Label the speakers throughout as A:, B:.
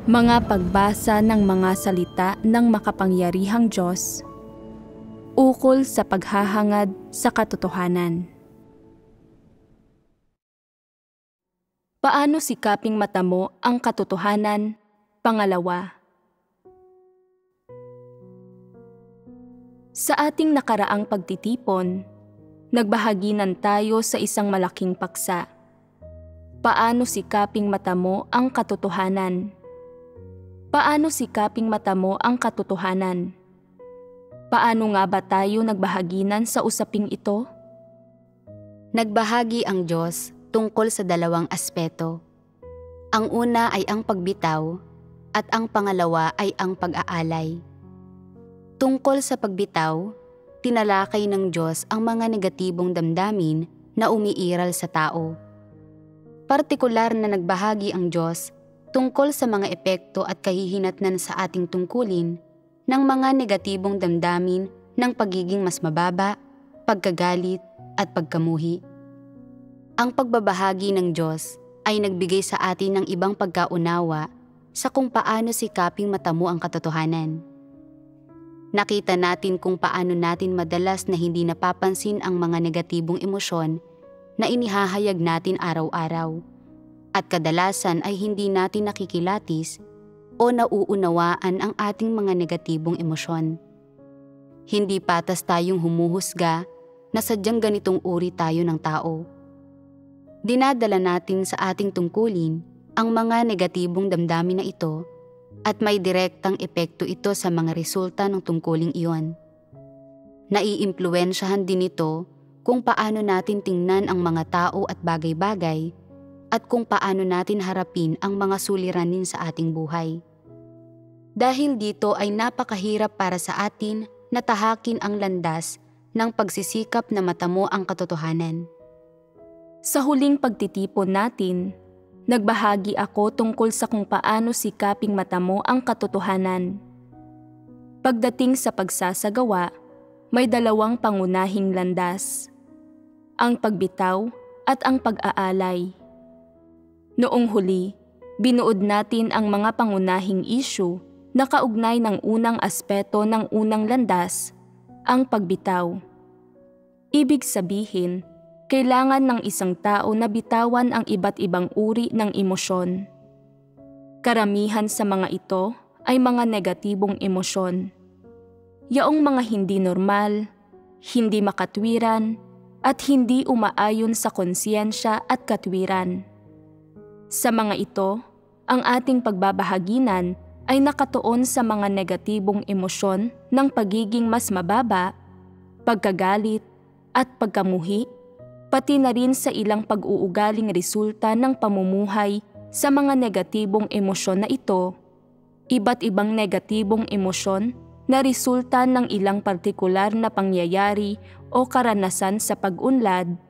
A: Mga pagbasa ng mga salita ng makapangyarihang Diyos ukol sa paghahangad sa katotohanan. Paano sikaping matamo ang katotohanan? Pangalawa. Sa ating nakaraang pagtitipon, nagbahaginan tayo sa isang malaking paksa. Paano sikaping matamo ang katotohanan? Paano sikaping matamo ang katotohanan? Paano nga ba tayo nagbahaginan sa usaping ito?
B: Nagbahagi ang Diyos tungkol sa dalawang aspeto. Ang una ay ang pagbitaw at ang pangalawa ay ang pag-aalay. Tungkol sa pagbitaw, tinalakay ng Diyos ang mga negatibong damdamin na umiiral sa tao. Partikular na nagbahagi ang Diyos tungkol sa mga epekto at kahihinatnan sa ating tungkulin ng mga negatibong damdamin ng pagiging mas mababa, pagkagalit at pagkamuhi. Ang pagbabahagi ng Diyos ay nagbigay sa atin ng ibang pagkaunawa sa kung paano sikaping matamo ang katotohanan. Nakita natin kung paano natin madalas na hindi napapansin ang mga negatibong emosyon na inihahayag natin araw-araw. At kadalasan ay hindi natin nakikilatis o nauunawaan ang ating mga negatibong emosyon. Hindi patas tayong humuhusga na sadyang ganitong uri tayo ng tao. Dinadala natin sa ating tungkulin ang mga negatibong damdamin na ito at may direktang epekto ito sa mga resulta ng tungkuling iyon. Naiimpluwensyahan din ito kung paano natin tingnan ang mga tao at bagay-bagay at kung paano natin harapin ang mga suliranin sa ating buhay. Dahil dito ay napakahirap para sa atin na tahakin ang landas ng pagsisikap na matamo ang katotohanan.
A: Sa huling pagtitipon natin, nagbahagi ako tungkol sa kung paano sikaping matamo ang katotohanan. Pagdating sa pagsasagawa, may dalawang pangunahing landas: ang pagbitaw at ang pag-aalay. Noong huli, binuod natin ang mga pangunahing issue na kaugnay ng unang aspeto ng unang landas, ang pagbitaw. Ibig sabihin, kailangan ng isang tao na bitawan ang iba't ibang uri ng emosyon. Karamihan sa mga ito ay mga negatibong emosyon. Yaong mga hindi normal, hindi makatwiran, at hindi umaayon sa konsensya at katwiran. Sa mga ito, ang ating pagbabahaginan ay nakatuon sa mga negatibong emosyon ng pagiging mas mababa, pagkagalit, at pagkamuhi, pati na rin sa ilang pag-uugaling resulta ng pamumuhay sa mga negatibong emosyon na ito, iba't ibang negatibong emosyon na resulta ng ilang partikular na pangyayari o karanasan sa pag-unlad,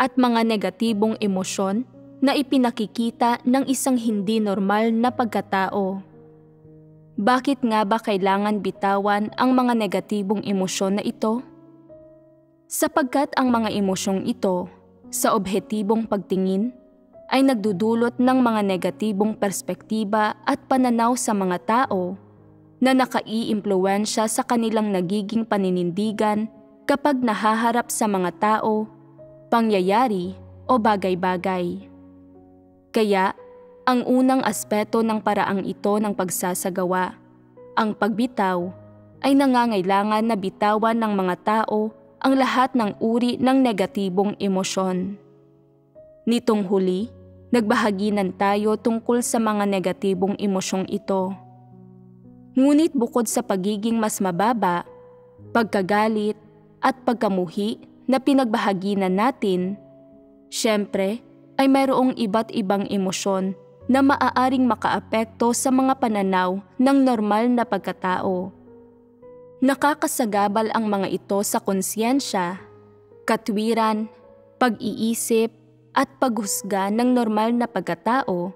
A: at mga negatibong emosyon na ipinakikita ng isang hindi normal na pagkatao. Bakit nga ba kailangan bitawan ang mga negatibong emosyon na ito? Sapagkat ang mga emosyong ito, sa objetibong pagtingin, ay nagdudulot ng mga negatibong perspektiba at pananaw sa mga tao na nakaiimpluwensya sa kanilang nagiging paninindigan kapag nahaharap sa mga tao, pangyayari o bagay-bagay. Kaya, ang unang aspeto ng paraang ito ng pagsasagawa, ang pagbitaw, ay nangangailangan na bitawan ng mga tao ang lahat ng uri ng negatibong emosyon. Nitong huli, nagbahaginan tayo tungkol sa mga negatibong emosyong ito. Ngunit bukod sa pagiging mas mababa, pagkagalit, at pagkamuhi na pinagbahaginan natin, syempre, ay mayroong iba't ibang emosyon na maaaring makaapekto sa mga pananaw ng normal na pagkatao. Nakakasagabal ang mga ito sa konsensya, katwiran, pag-iisip at paghusga ng normal na pagkatao,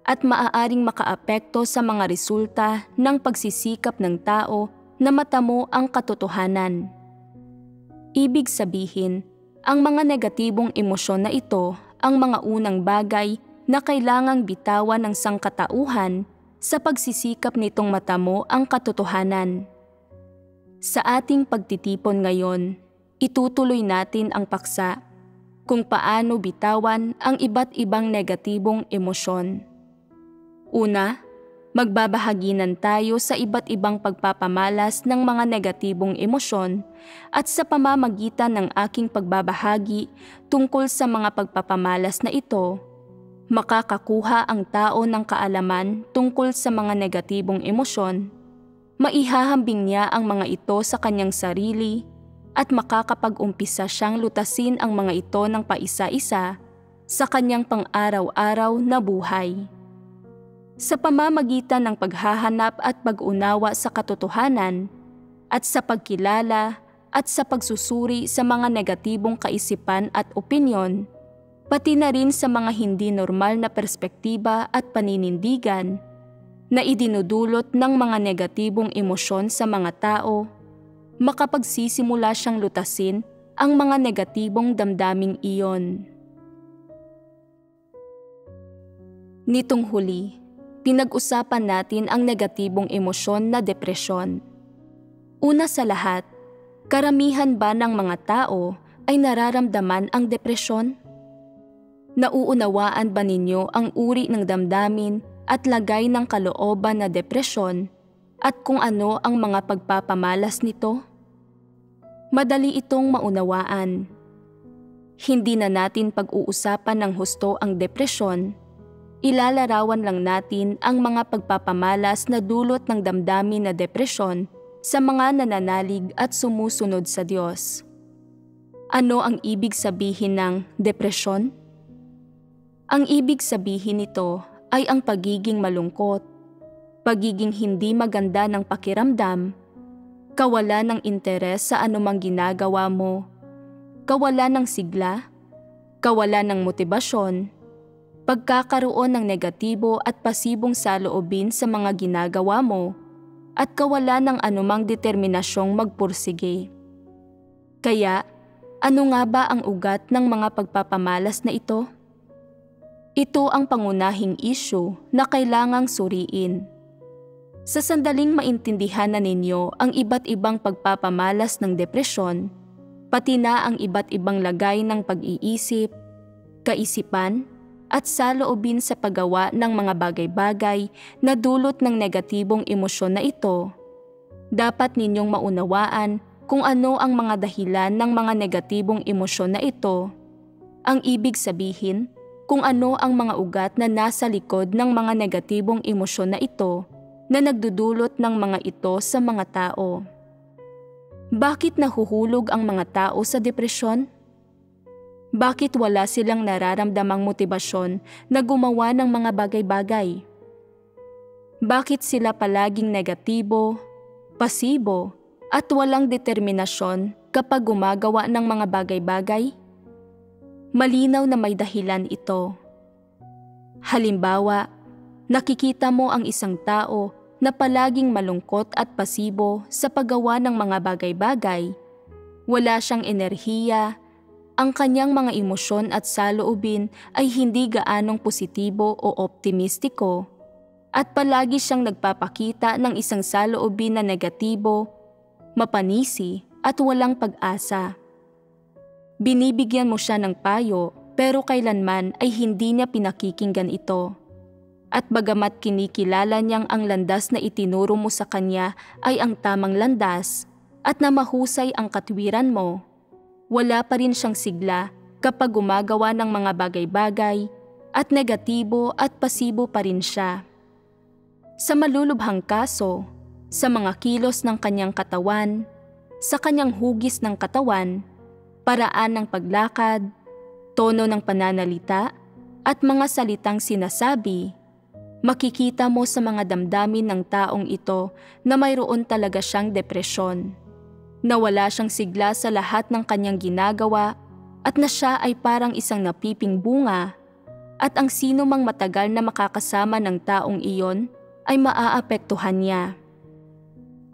A: at maaaring makaapekto sa mga resulta ng pagsisikap ng tao na matamo ang katotohanan. Ibig sabihin, ang mga negatibong emosyon na ito ang mga unang bagay na kailangang bitawan ng sangkatauhan sa pagsisikap nitong matamo ang katotohanan. Sa ating pagtitipon ngayon, itutuloy natin ang paksa kung paano bitawan ang iba't ibang negatibong emosyon. Una, magbabahaginan tayo sa iba't ibang pagpapamalas ng mga negatibong emosyon at sa pamamagitan ng aking pagbabahagi tungkol sa mga pagpapamalas na ito, makakakuha ang tao ng kaalaman tungkol sa mga negatibong emosyon, maihahambing niya ang mga ito sa kanyang sarili at makakapag-umpisa siyang lutasin ang mga ito ng paisa-isa sa kanyang pang-araw-araw na buhay. Sa pamamagitan ng paghahanap at pag-unawa sa katotohanan at sa pagkilala at sa pagsusuri sa mga negatibong kaisipan at opinyon, pati na rin sa mga hindi normal na perspektiba at paninindigan na idinudulot ng mga negatibong emosyon sa mga tao, makapagsisimula siyang lutasin ang mga negatibong damdaming iyon. Nitong huli, pinag-usapan natin ang negatibong emosyon na depresyon. Una sa lahat, karamihan ba ng mga tao ay nararamdaman ang depresyon? Nauunawaan ba ninyo ang uri ng damdamin at lagay ng kalooban na depresyon at kung ano ang mga pagpapamalas nito? Madali itong maunawaan. Hindi na natin pag-uusapan ng husto ang depresyon, ilalarawan lang natin ang mga pagpapamalas na dulot ng damdamin na depresyon sa mga nananalig at sumusunod sa Diyos. Ano ang ibig sabihin ng depresyon? Ang ibig sabihin nito ay ang pagiging malungkot, pagiging hindi maganda ng pakiramdam, kawalan ng interes sa anumang ginagawa mo, kawalan ng sigla, kawalan ng motibasyon, pagkakaroon ng negatibo at pasibong saloobin sa mga ginagawa mo, at kawalan ng anumang determinasyong magpursige. Kaya, ano nga ba ang ugat ng mga pagpapamalas na ito? Ito ang pangunahing issue na kailangang suriin. Sa sandaling maintindihan na ninyo ang iba't ibang pagpapamalas ng depresyon, pati na ang iba't ibang lagay ng pag-iisip, kaisipan, at saloobin sa paggawa ng mga bagay-bagay na dulot ng negatibong emosyon na ito, dapat ninyong maunawaan kung ano ang mga dahilan ng mga negatibong emosyon na ito, ang ibig sabihin kung ano ang mga ugat na nasa likod ng mga negatibong emosyon na ito na nagdudulot ng mga ito sa mga tao. Bakit nahuhulog ang mga tao sa depresyon? Bakit wala silang nararamdamang motibasyon na gumawa ng mga bagay-bagay? Bakit sila palaging negatibo, pasibo, at walang determinasyon kapag gumagawa ng mga bagay-bagay? Malinaw na may dahilan ito. Halimbawa, nakikita mo ang isang tao na palaging malungkot at pasibo sa paggawa ng mga bagay-bagay. Wala siyang enerhiya, ang kanyang mga emosyon at saloobin ay hindi gaanong positibo o optimistiko, at palagi siyang nagpapakita ng isang saloobin na negatibo, mapanisi at walang pag-asa. Binibigyan mo siya ng payo pero kailanman ay hindi niya pinakikinggan ito. At bagamat kinikilala niyang ang landas na itinuro mo sa kanya ay ang tamang landas at na mahusay ang katwiran mo, wala pa rin siyang sigla kapag gumagawa ng mga bagay-bagay at negatibo at pasibo pa rin siya. Sa malulubhang kaso, sa mga kilos ng kanyang katawan, sa kanyang hugis ng katawan, paraan ng paglakad, tono ng pananalita, at mga salitang sinasabi, makikita mo sa mga damdamin ng taong ito na mayroon talaga siyang depresyon, na wala siyang sigla sa lahat ng kanyang ginagawa at na siya ay parang isang napiping bunga at ang sino mang matagal na makakasama ng taong iyon ay maaapektuhan niya.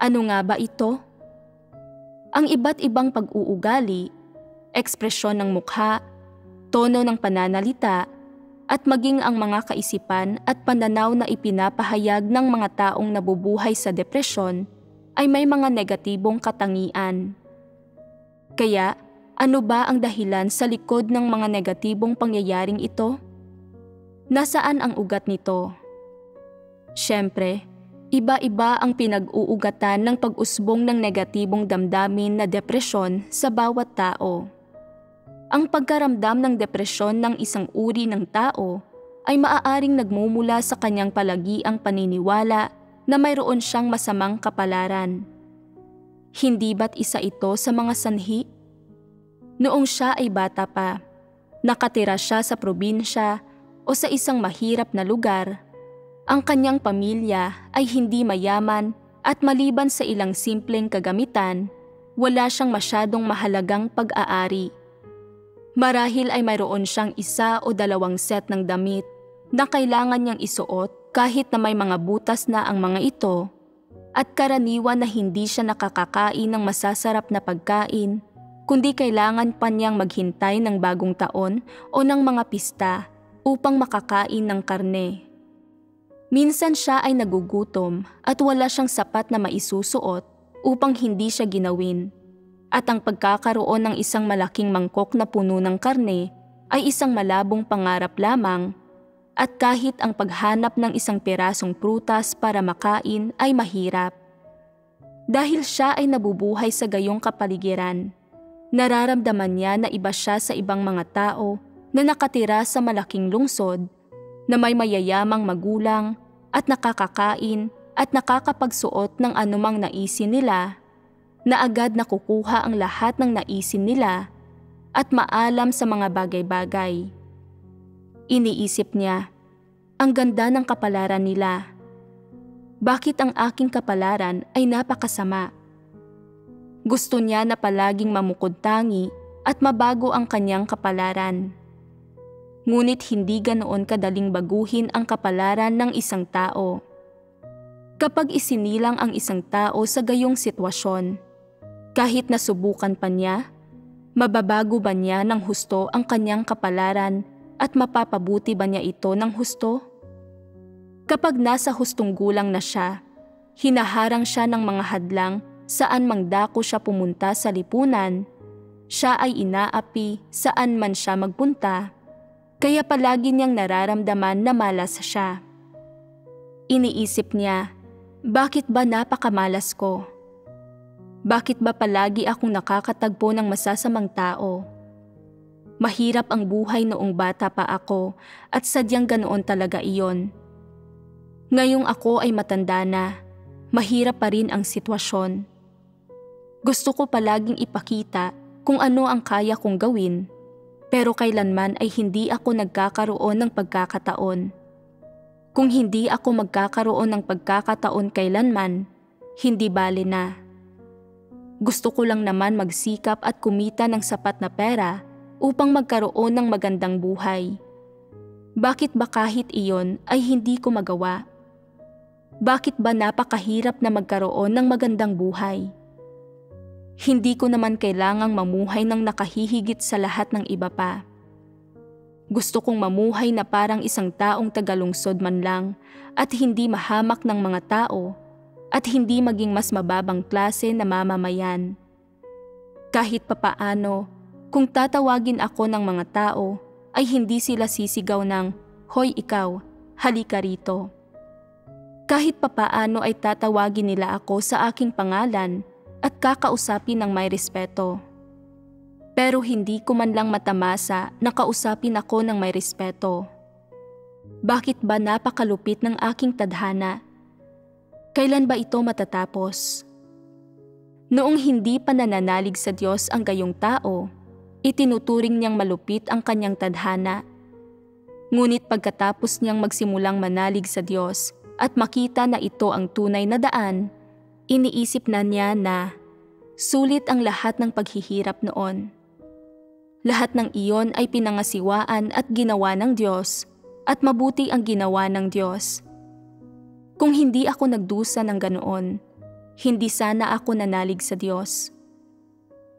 A: Ano nga ba ito? Ang iba't ibang pag-uugali, ekspresyon ng mukha, tono ng pananalita, at maging ang mga kaisipan at pananaw na ipinapahayag ng mga taong nabubuhay sa depresyon ay may mga negatibong katangian. Kaya, ano ba ang dahilan sa likod ng mga negatibong pangyayaring ito? Nasaan ang ugat nito? Siyempre, iba-iba ang pinag-uugatan ng pag-usbong ng negatibong damdamin na depresyon sa bawat tao. Ang pagkaramdam ng depresyon ng isang uri ng tao ay maaaring nagmumula sa kanyang palagiang paniniwala na mayroon siyang masamang kapalaran. Hindi ba't isa ito sa mga sanhi? Noong siya ay bata pa, nakatira siya sa probinsya o sa isang mahirap na lugar, ang kanyang pamilya ay hindi mayaman at maliban sa ilang simpleng kagamitan, wala siyang masyadong mahalagang pag-aari. Marahil ay mayroon siyang 1 o 2 set ng damit na kailangan niyang isuot kahit na may mga butas na ang mga ito at karaniwan na hindi siya nakakakain ng masasarap na pagkain kundi kailangan pa niyang maghintay ng bagong taon o ng mga pista upang makakain ng karne. Minsan siya ay nagugutom at wala siyang sapat na maisusuot upang hindi siya ginawin. At ang pagkakaroon ng isang malaking mangkok na puno ng karne ay isang malabong pangarap lamang at kahit ang paghanap ng isang pirasong prutas para makain ay mahirap. Dahil siya ay nabubuhay sa gayong kapaligiran, nararamdaman niya na iba siya sa ibang mga tao na nakatira sa malaking lungsod na may mayayamang magulang at nakakakain at nakakapagsuot ng anumang naisin nila, na agad nakukuha ang lahat ng naisin nila at maalam sa mga bagay-bagay. Iniisip niya, ang ganda ng kapalaran nila. Bakit ang aking kapalaran ay napakasama? Gusto niya na palaging mamukod-tangi at mabago ang kanyang kapalaran. Ngunit hindi ganoon kadaling baguhin ang kapalaran ng isang tao. Kapag isinilang ang isang tao sa gayong sitwasyon, kahit nasubukan pa niya, mababago ba niya ng husto ang kanyang kapalaran at mapapabuti ba niya ito ng husto? Kapag nasa hustong gulang na siya, hinaharang siya ng mga hadlang saan mang dako siya pumunta sa lipunan, siya ay inaapi saan man siya magpunta, kaya palagi niyang nararamdaman na malas siya. Iniisip niya, bakit ba napakamalas ko? Bakit ba palagi akong nakakatagpo ng masasamang tao? Mahirap ang buhay noong bata pa ako at sadyang ganoon talaga iyon. Ngayong ako ay matanda na, mahirap pa rin ang sitwasyon. Gusto ko palaging ipakita kung ano ang kaya kong gawin, pero kailanman ay hindi ako nagkakaroon ng pagkakataon. Kung hindi ako magkakaroon ng pagkakataon kailanman, hindi bale na. Gusto ko lang naman magsikap at kumita ng sapat na pera upang magkaroon ng magandang buhay. Bakit ba kahit iyon ay hindi ko magawa? Bakit ba napakahirap na magkaroon ng magandang buhay? Hindi ko naman kailangang mamuhay ng nakahihigit sa lahat ng iba pa. Gusto kong mamuhay na parang isang taong tagalungsod man lang at hindi mahamak ng mga tao at hindi maging mas mababang klase na mamamayan. Kahit papaano, kung tatawagin ako ng mga tao, ay hindi sila sisigaw ng, "Hoy ikaw, halika rito." Kahit papaano ay tatawagin nila ako sa aking pangalan at kakausapin ng may respeto. Pero hindi ko man lang matamasa na kausapin ako ng may respeto. Bakit ba napakalupit ng aking tadhana? Kailan ba ito matatapos? Noong hindi pa nananalig sa Diyos ang gayong tao, itinuturing niyang malupit ang kanyang tadhana. Ngunit pagkatapos niyang magsimulang manalig sa Diyos at makita na ito ang tunay na daan, iniisip na niya na sulit ang lahat ng paghihirap noon. Lahat ng iyon ay pinangasiwaan at ginawa ng Diyos at mabuti ang ginawa ng Diyos. Kung hindi ako nagdusa ng ganoon, hindi sana ako nanalig sa Diyos.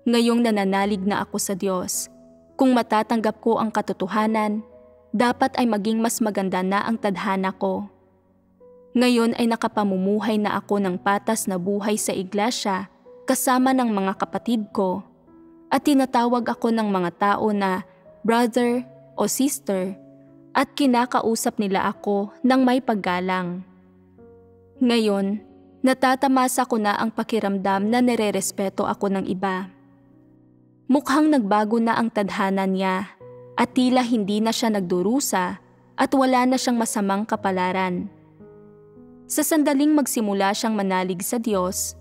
A: Ngayong nananalig na ako sa Diyos, kung matatanggap ko ang katotohanan, dapat ay maging mas maganda na ang tadhana ko. Ngayon ay nakapamumuhay na ako ng patas na buhay sa iglesia kasama ng mga kapatid ko at tinatawag ako ng mga tao na brother o sister at kinakausap nila ako ng may paggalang. Ngayon, natatamasa ko na ang pakiramdam na nirerespeto ako ng iba. Mukhang nagbago na ang tadhana niya at tila hindi na siya nagdurusa at wala na siyang masamang kapalaran. Sa sandaling magsimula siyang manalig sa Diyos,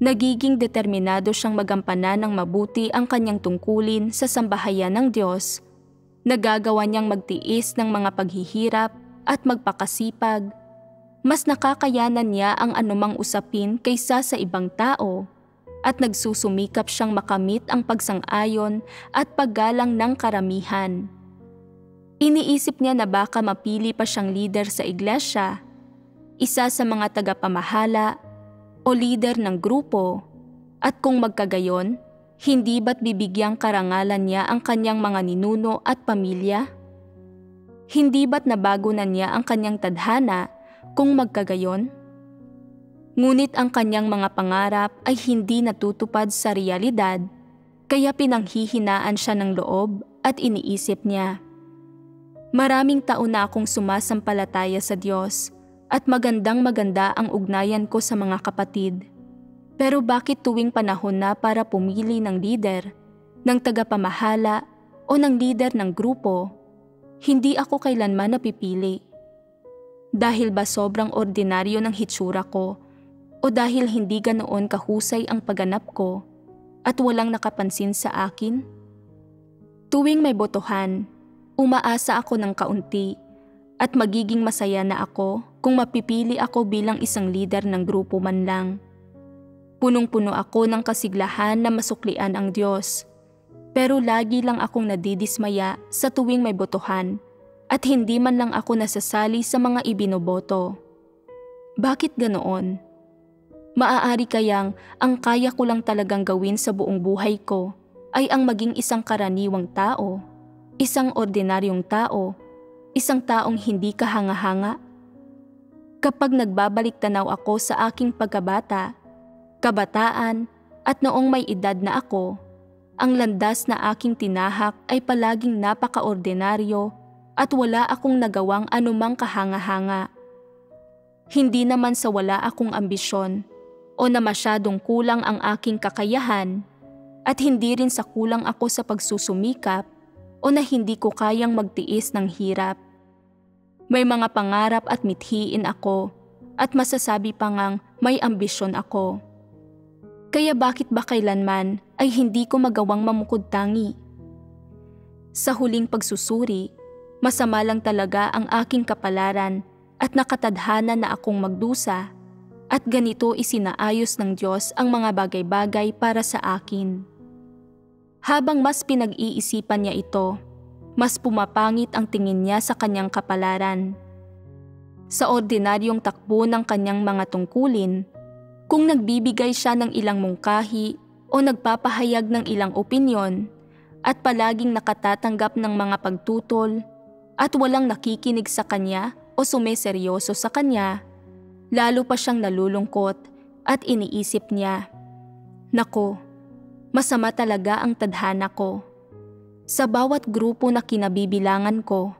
A: nagiging determinado siyang magampanan ng mabuti ang kanyang tungkulin sa sambahayan ng Diyos. Nagagawa niyang magtiis ng mga paghihirap at magpakasipag. Mas nakakayanan niya ang anumang usapin kaysa sa ibang tao at nagsusumikap siyang makamit ang pagsang-ayon at paggalang ng karamihan. Iniisip niya na baka mapili pa siyang leader sa iglesia, isa sa mga tagapamahala o leader ng grupo, at kung magkagayon, hindi ba't bibigyang karangalan niya ang kanyang mga ninuno at pamilya? Hindi ba't nabago na niya ang kanyang tadhana kung magkagayon? Ngunit ang kanyang mga pangarap ay hindi natutupad sa realidad, kaya pinanghihinaan siya ng loob at iniisip niya, maraming taon na akong sumasampalataya sa Diyos at magandang-maganda ang ugnayan ko sa mga kapatid. Pero bakit tuwing panahon na para pumili ng leader, ng tagapamahala o ng leader ng grupo, hindi ako kailanman napipili? Dahil ba sobrang ordinaryo ng hitsura ko o dahil hindi ganoon kahusay ang pagganap ko at walang nakapansin sa akin? Tuwing may botohan, umaasa ako ng kaunti at magiging masaya na ako kung mapipili ako bilang isang leader ng grupo man lang. Punong-puno ako ng kasiglahan na masuklian ang Diyos, pero lagi lang akong nadidismaya sa tuwing may botohan at hindi man lang ako nasasali sa mga ibinoboto. Bakit ganoon? Maaari kayang ang kaya ko lang talagang gawin sa buong buhay ko ay ang maging isang karaniwang tao, isang ordinaryong tao, isang taong hindi kahanga-hanga? Kapag nagbabalik tanaw ako sa aking pagkabata, kabataan at noong may edad na ako, ang landas na aking tinahak ay palaging napaka-ordinaryo at wala akong nagawang anumang kahanga-hanga. Hindi naman sa wala akong ambisyon o na masyadong kulang ang aking kakayahan at hindi rin sa kulang ako sa pagsusumikap o na hindi ko kayang magtiis ng hirap. May mga pangarap at mithiin ako at masasabi pa ngang may ambisyon ako. Kaya bakit ba kailanman ay hindi ko magawang mamukod-tangi? Sa huling pagsusuri, masama lang talaga ang aking kapalaran at nakatadhana na akong magdusa at ganito isinaayos ng Diyos ang mga bagay-bagay para sa akin. Habang mas pinag-iisipan niya ito, mas pumapangit ang tingin niya sa kanyang kapalaran. Sa ordinaryong takbo ng kanyang mga tungkulin, kung nagbibigay siya ng ilang mungkahi o nagpapahayag ng ilang opinyon at palaging nakatatanggap ng mga pagtutol at walang nakikinig sa kanya o sumeseryoso sa kanya, lalo pa siyang nalulungkot at iniisip niya, "Nako, masama talaga ang tadhana ko. Sa bawat grupo na kinabibilangan ko,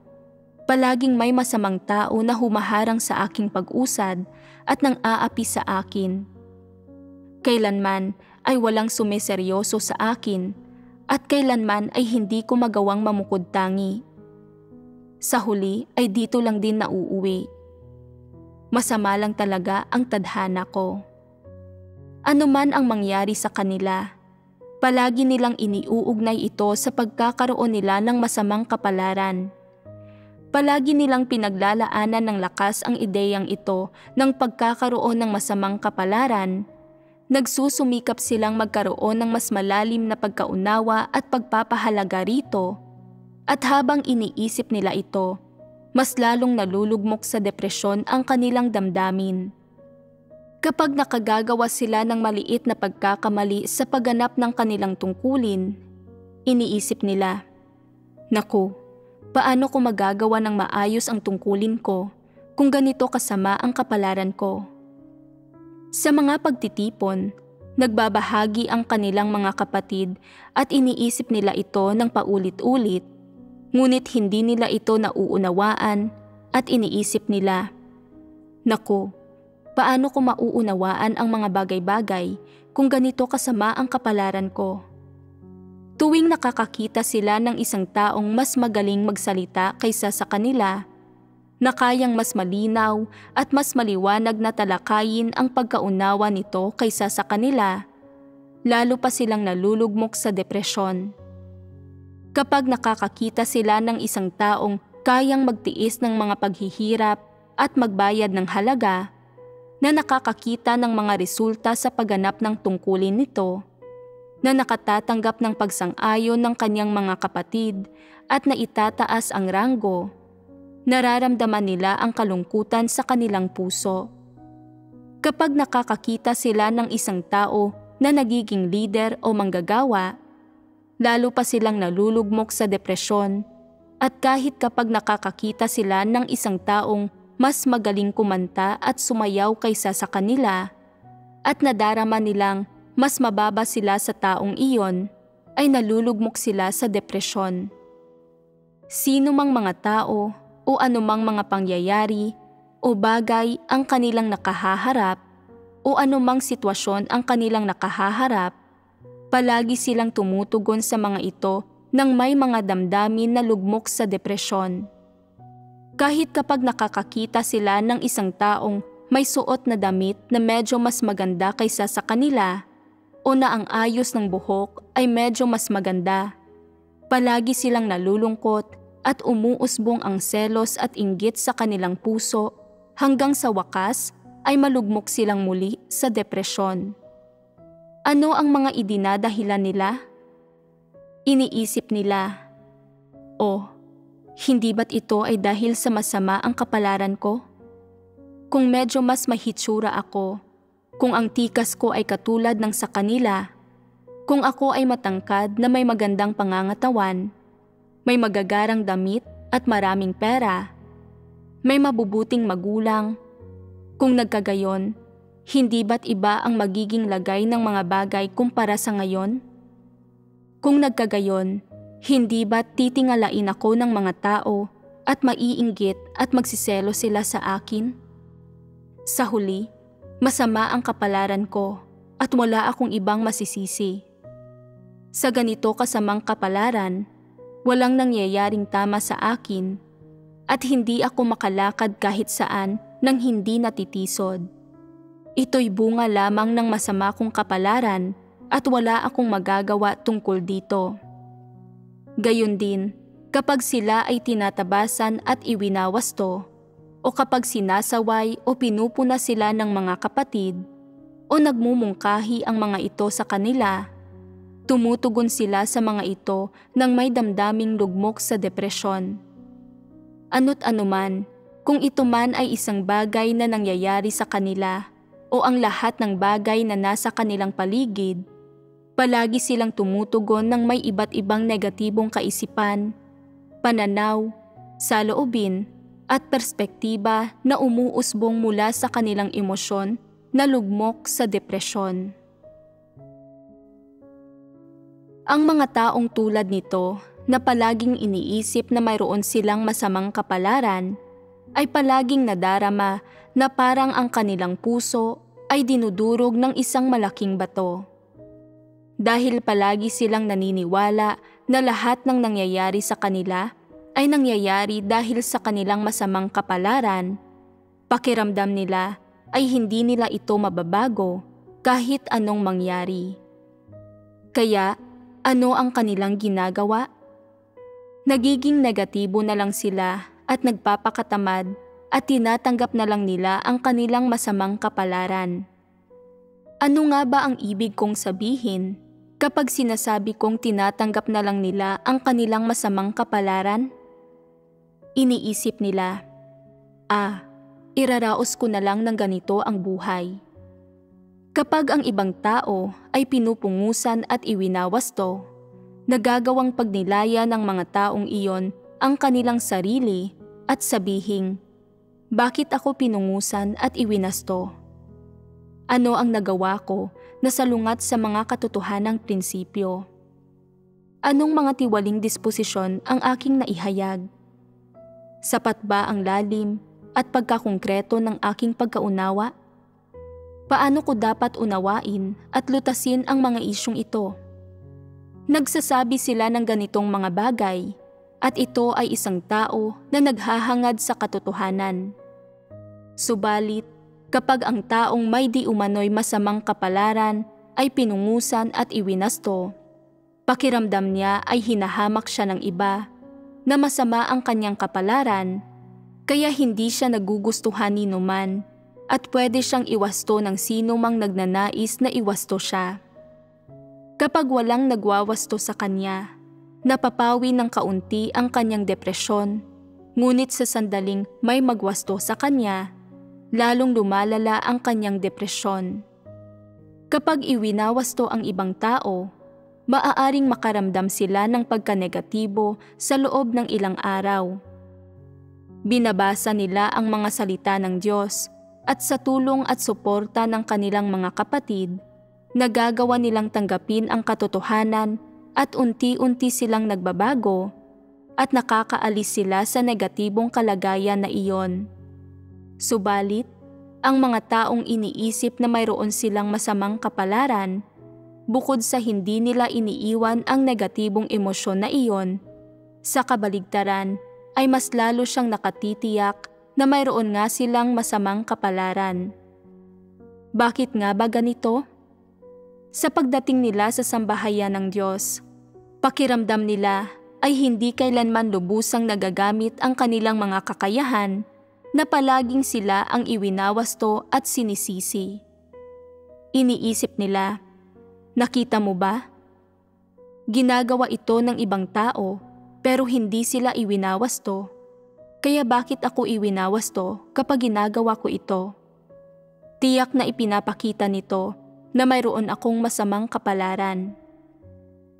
A: palaging may masamang tao na humaharang sa aking pag-usad at nang aapi sa akin. Kailanman ay walang sumeseryoso sa akin at kailanman ay hindi ko magawang mamukod-tangi. Sa huli ay dito lang din nauuwi. Masama lang talaga ang tadhana ko. Ano man ang mangyari sa kanila, palagi nilang iniuugnay ito sa pagkakaroon nila ng masamang kapalaran. Palagi nilang pinaglalaanan ng lakas ang ideyang ito ng pagkakaroon ng masamang kapalaran. Nagsusumikap silang magkaroon ng mas malalim na pagkaunawa at pagpapahalaga rito. At habang iniisip nila ito, mas lalong nalulugmok sa depresyon ang kanilang damdamin. Kapag nakagagawa sila ng maliit na pagkakamali sa pagganap ng kanilang tungkulin, iniisip nila, "Naku, Paano ko magagawa ng maayos ang tungkulin ko kung ganito kasama ang kapalaran ko? Sa mga pagtitipon, nagbabahagi ang kanilang mga kapatid at iniisip nila ito ng paulit-ulit, ngunit hindi nila ito nauunawaan at iniisip nila, "Naku, paano ko mauunawaan ang mga bagay-bagay kung ganito kasama ang kapalaran ko?" Tuwing nakakakita sila ng isang taong mas magaling magsalita kaysa sa kanila, na kayang mas malinaw at mas maliwanag na talakayin ang pagkaunawa nito kaysa sa kanila, lalo pa silang nalulugmok sa depresyon. Kapag nakakakita sila ng isang taong kayang magtiis ng mga paghihirap at magbayad ng halaga, na nakakakita ng mga resulta sa pagganap ng tungkulin nito, na nakatatanggap ng pagsang-ayon ng kanyang mga kapatid at na itataas ang ranggo, nararamdaman nila ang kalungkutan sa kanilang puso. Kapag nakakakita sila ng isang tao na nagiging leader o manggagawa, lalo pa silang nalulugmok sa depresyon, at kahit kapag nakakakita sila ng isang taong mas magaling kumanta at sumayaw kaysa sa kanila, at nadarama nilang mas mababa sila sa taong iyon, ay nalulugmok sila sa depresyon. Sino mang mga tao o anumang mga pangyayari o bagay ang kanilang nakahaharap o anumang sitwasyon ang kanilang nakahaharap, palagi silang tumutugon sa mga ito nang may mga damdamin na lugmok sa depresyon. Kahit kapag nakakakita sila ng isang taong may suot na damit na medyo mas maganda kaysa sa kanila o na ang ayos ng buhok ay medyo mas maganda, palagi silang nalulungkot at umuusbong ang selos at inggit sa kanilang puso hanggang sa wakas ay malugmok silang muli sa depresyon. Ano ang mga idinadahilan nila? Iniisip nila, "Oh, hindi ba't ito ay dahil sa masama ang kapalaran ko? Kung medyo mas mahitsura ako, kung ang tikas ko ay katulad ng sa kanila, kung ako ay matangkad na may magandang pangangatawan, may magagarang damit at maraming pera, may mabubuting magulang, kung nagkagayon, hindi ba't iba ang magiging lagay ng mga bagay kumpara sa ngayon? Kung nagkagayon, hindi ba't titingalain ako ng mga tao at maiinggit at magsiselo sila sa akin? Sa huli, masama ang kapalaran ko at wala akong ibang masisisi. Sa ganito kasamang kapalaran, walang nangyayaring tama sa akin at hindi ako makalakad kahit saan nang hindi natitisod. Ito'y bunga lamang ng masama kong kapalaran at wala akong magagawa tungkol dito. Gayon din, kapag sila ay tinatabasan at iwinawasto, o kapag sinasaway o pinupuna sila ng mga kapatid, o nagmumungkahi ang mga ito sa kanila, tumutugon sila sa mga ito nang may damdaming lugmok sa depresyon. Ano't anuman, kung ito man ay isang bagay na nangyayari sa kanila o ang lahat ng bagay na nasa kanilang paligid, palagi silang tumutugon ng may iba't ibang negatibong kaisipan, pananaw, saloobin at perspektiba na umuusbong mula sa kanilang emosyon na lugmok sa depresyon. Ang mga taong tulad nito na palaging iniisip na mayroon silang masamang kapalaran ay palaging nadarama na parang ang kanilang puso ay dinudurog ng isang malaking bato. Dahil palagi silang naniniwala na lahat ng nangyayari sa kanila ay nangyayari dahil sa kanilang masamang kapalaran, pakiramdam nila ay hindi nila ito mababago kahit anong mangyari. Kaya, ano ang kanilang ginagawa? Nagiging negatibo na lang sila at nagpapakatamad at tinatanggap na lang nila ang kanilang masamang kapalaran. Ano nga ba ang ibig kong sabihin kapag sinasabi kong tinatanggap na lang nila ang kanilang masamang kapalaran? Iniisip nila, iraraos ko na lang ng ganito ang buhay. Kapag ang ibang tao ay pinupungusan at iwinawasto, nagagawang pagnilaya ng mga taong iyon ang kanilang sarili at sabihing, bakit ako pinungusan at iwinasto? Ano ang nagawa ko na salungat sa mga katotohanang prinsipyo? Anong mga tiwaling disposisyon ang aking naihayag? Sapat ba ang lalim at pagkakongkreto ng aking pagkaunawa? Paano ko dapat unawain at lutasin ang mga isyong ito? Nagsasabi sila ng ganitong mga bagay at ito ay isang tao na naghahangad sa katotohanan. Subalit, kapag ang taong may di umano'y masamang kapalaran ay pinungusan at iwinasto, pakiramdam niya ay hinahamak siya ng iba na masama ang kanyang kapalaran, kaya hindi siya nagugustuhan ni numan at pwede siyang iwasto ng sino mang nagnanais na iwasto siya. Kapag walang nagwawasto sa kanya, napapawi ng kaunti ang kanyang depresyon, ngunit sa sandaling may magwasto sa kanya, lalong lumalala ang kanyang depresyon. Kapag iwinawasto ang ibang tao, maaaring makaramdam sila ng pagkanegatibo sa loob ng ilang araw. Binabasa nila ang mga salita ng Diyos at sa tulong at suporta ng kanilang mga kapatid, nagagawa nilang tanggapin ang katotohanan at unti-unti silang nagbabago at nakakaalis sila sa negatibong kalagayan na iyon. Subalit, ang mga taong iniisip na mayroon silang masamang kapalaran, bukod sa hindi nila iniiwan ang negatibong emosyon na iyon, sa kabaligtaran ay mas lalo siyang nakatitiyak na mayroon nga silang masamang kapalaran. Bakit nga ba ganito? Sa pagdating nila sa sambahayan ng Diyos, pakiramdam nila ay hindi kailanman lubusang nagagamit ang kanilang mga kakayahan na palaging sila ang iwinawasto at sinisisi. Iniisip nila, nakita mo ba? Ginagawa ito ng ibang tao pero hindi sila iwinawasto. Kaya bakit ako iwinawasto kapag ginagawa ko ito? Tiyak na ipinapakita nito na mayroon akong masamang kapalaran.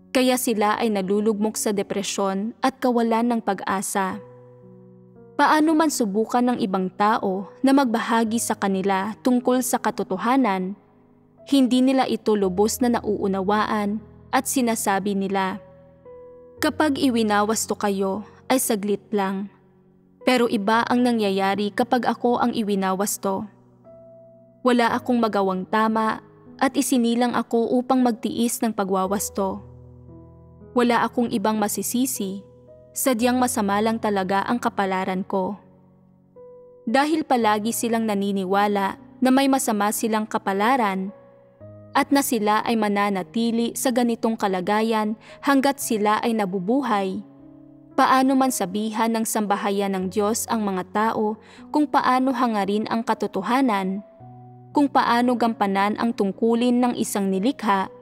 A: Kaya sila ay nalulugmok sa depresyon at kawalan ng pag-asa. Paano man subukan ng ibang tao na magbahagi sa kanila tungkol sa katotohanan, hindi nila ito lubos na nauunawaan at sinasabi nila, kapag iwinawasto kayo ay saglit lang, pero iba ang nangyayari kapag ako ang iwinawasto. Wala akong magawang tama at isinilang ako upang magtiis ng pagwawasto. Wala akong ibang masisisi, sadyang masama lang talaga ang kapalaran ko. Dahil palagi silang naniniwala na may masama silang kapalaran at na sila ay mananatili sa ganitong kalagayan hanggat sila ay nabubuhay, paano man sabihan ng sambahayan ng Diyos ang mga tao kung paano hangarin ang katotohanan, kung paano gampanan ang tungkulin ng isang nilikha,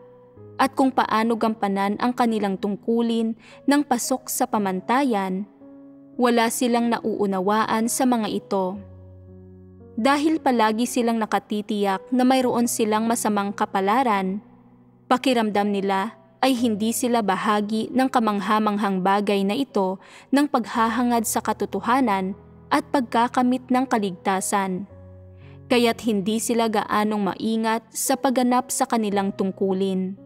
A: at kung paano gampanan ang kanilang tungkulin ng pasok sa pamantayan, wala silang nauunawaan sa mga ito. Dahil palagi silang nakatitiyak na mayroon silang masamang kapalaran, pakiramdam nila ay hindi sila bahagi ng kamanghamanghang bagay na ito ng paghahangad sa katotohanan at pagkakamit ng kaligtasan. Kaya't hindi sila gaanong maingat sa pagganap sa kanilang tungkulin.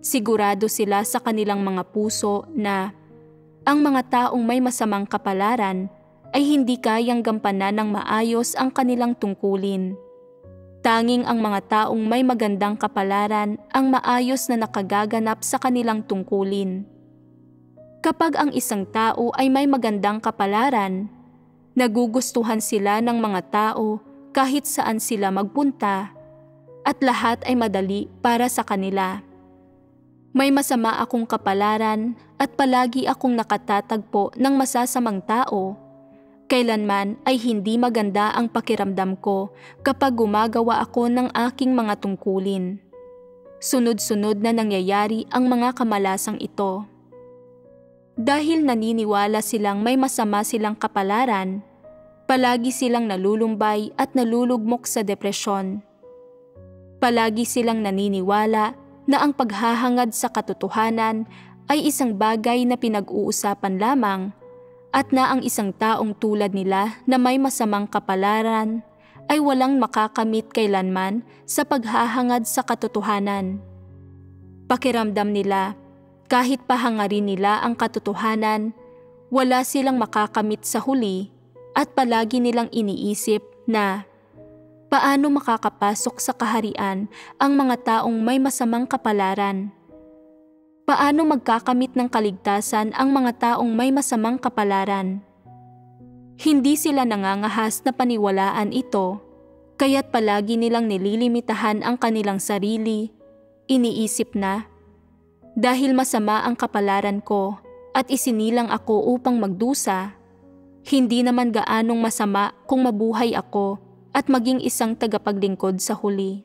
A: Sigurado sila sa kanilang mga puso na ang mga taong may masamang kapalaran ay hindi kayang gampanan ng maayos ang kanilang tungkulin. Tanging ang mga taong may magandang kapalaran ang maayos na nakagaganap sa kanilang tungkulin. Kapag ang isang tao ay may magandang kapalaran, nagugustuhan sila ng mga tao kahit saan sila magpunta, at lahat ay madali para sa kanila. May masama akong kapalaran at palagi akong nakatatagpo ng masasamang tao. Kailanman ay hindi maganda ang pakiramdam ko kapag gumagawa ako ng aking mga tungkulin. Sunod-sunod na nangyayari ang mga kamalasang ito. Dahil naniniwala silang may masama silang kapalaran, palagi silang nalulumbay at nalulugmok sa depresyon. Palagi silang naniniwala na ang paghahangad sa katotohanan ay isang bagay na pinag-uusapan lamang at na ang isang taong tulad nila na may masamang kapalaran ay walang makakamit kailanman sa paghahangad sa katotohanan. Pakiramdam nila, kahit pahangarin nila ang katotohanan, wala silang makakamit sa huli at palagi nilang iniisip na paano makakapasok sa kaharian ang mga taong may masamang kapalaran. Paano magkakamit ng kaligtasan ang mga taong may masamang kapalaran? Hindi sila nangangahas na paniwalaan ito, kaya't palagi nilang nililimitahan ang kanilang sarili. Iniisip na, dahil masama ang kapalaran ko at isinilang ako upang magdusa, hindi naman gaanong masama kung mabuhay ako at maging isang tagapaglingkod sa huli.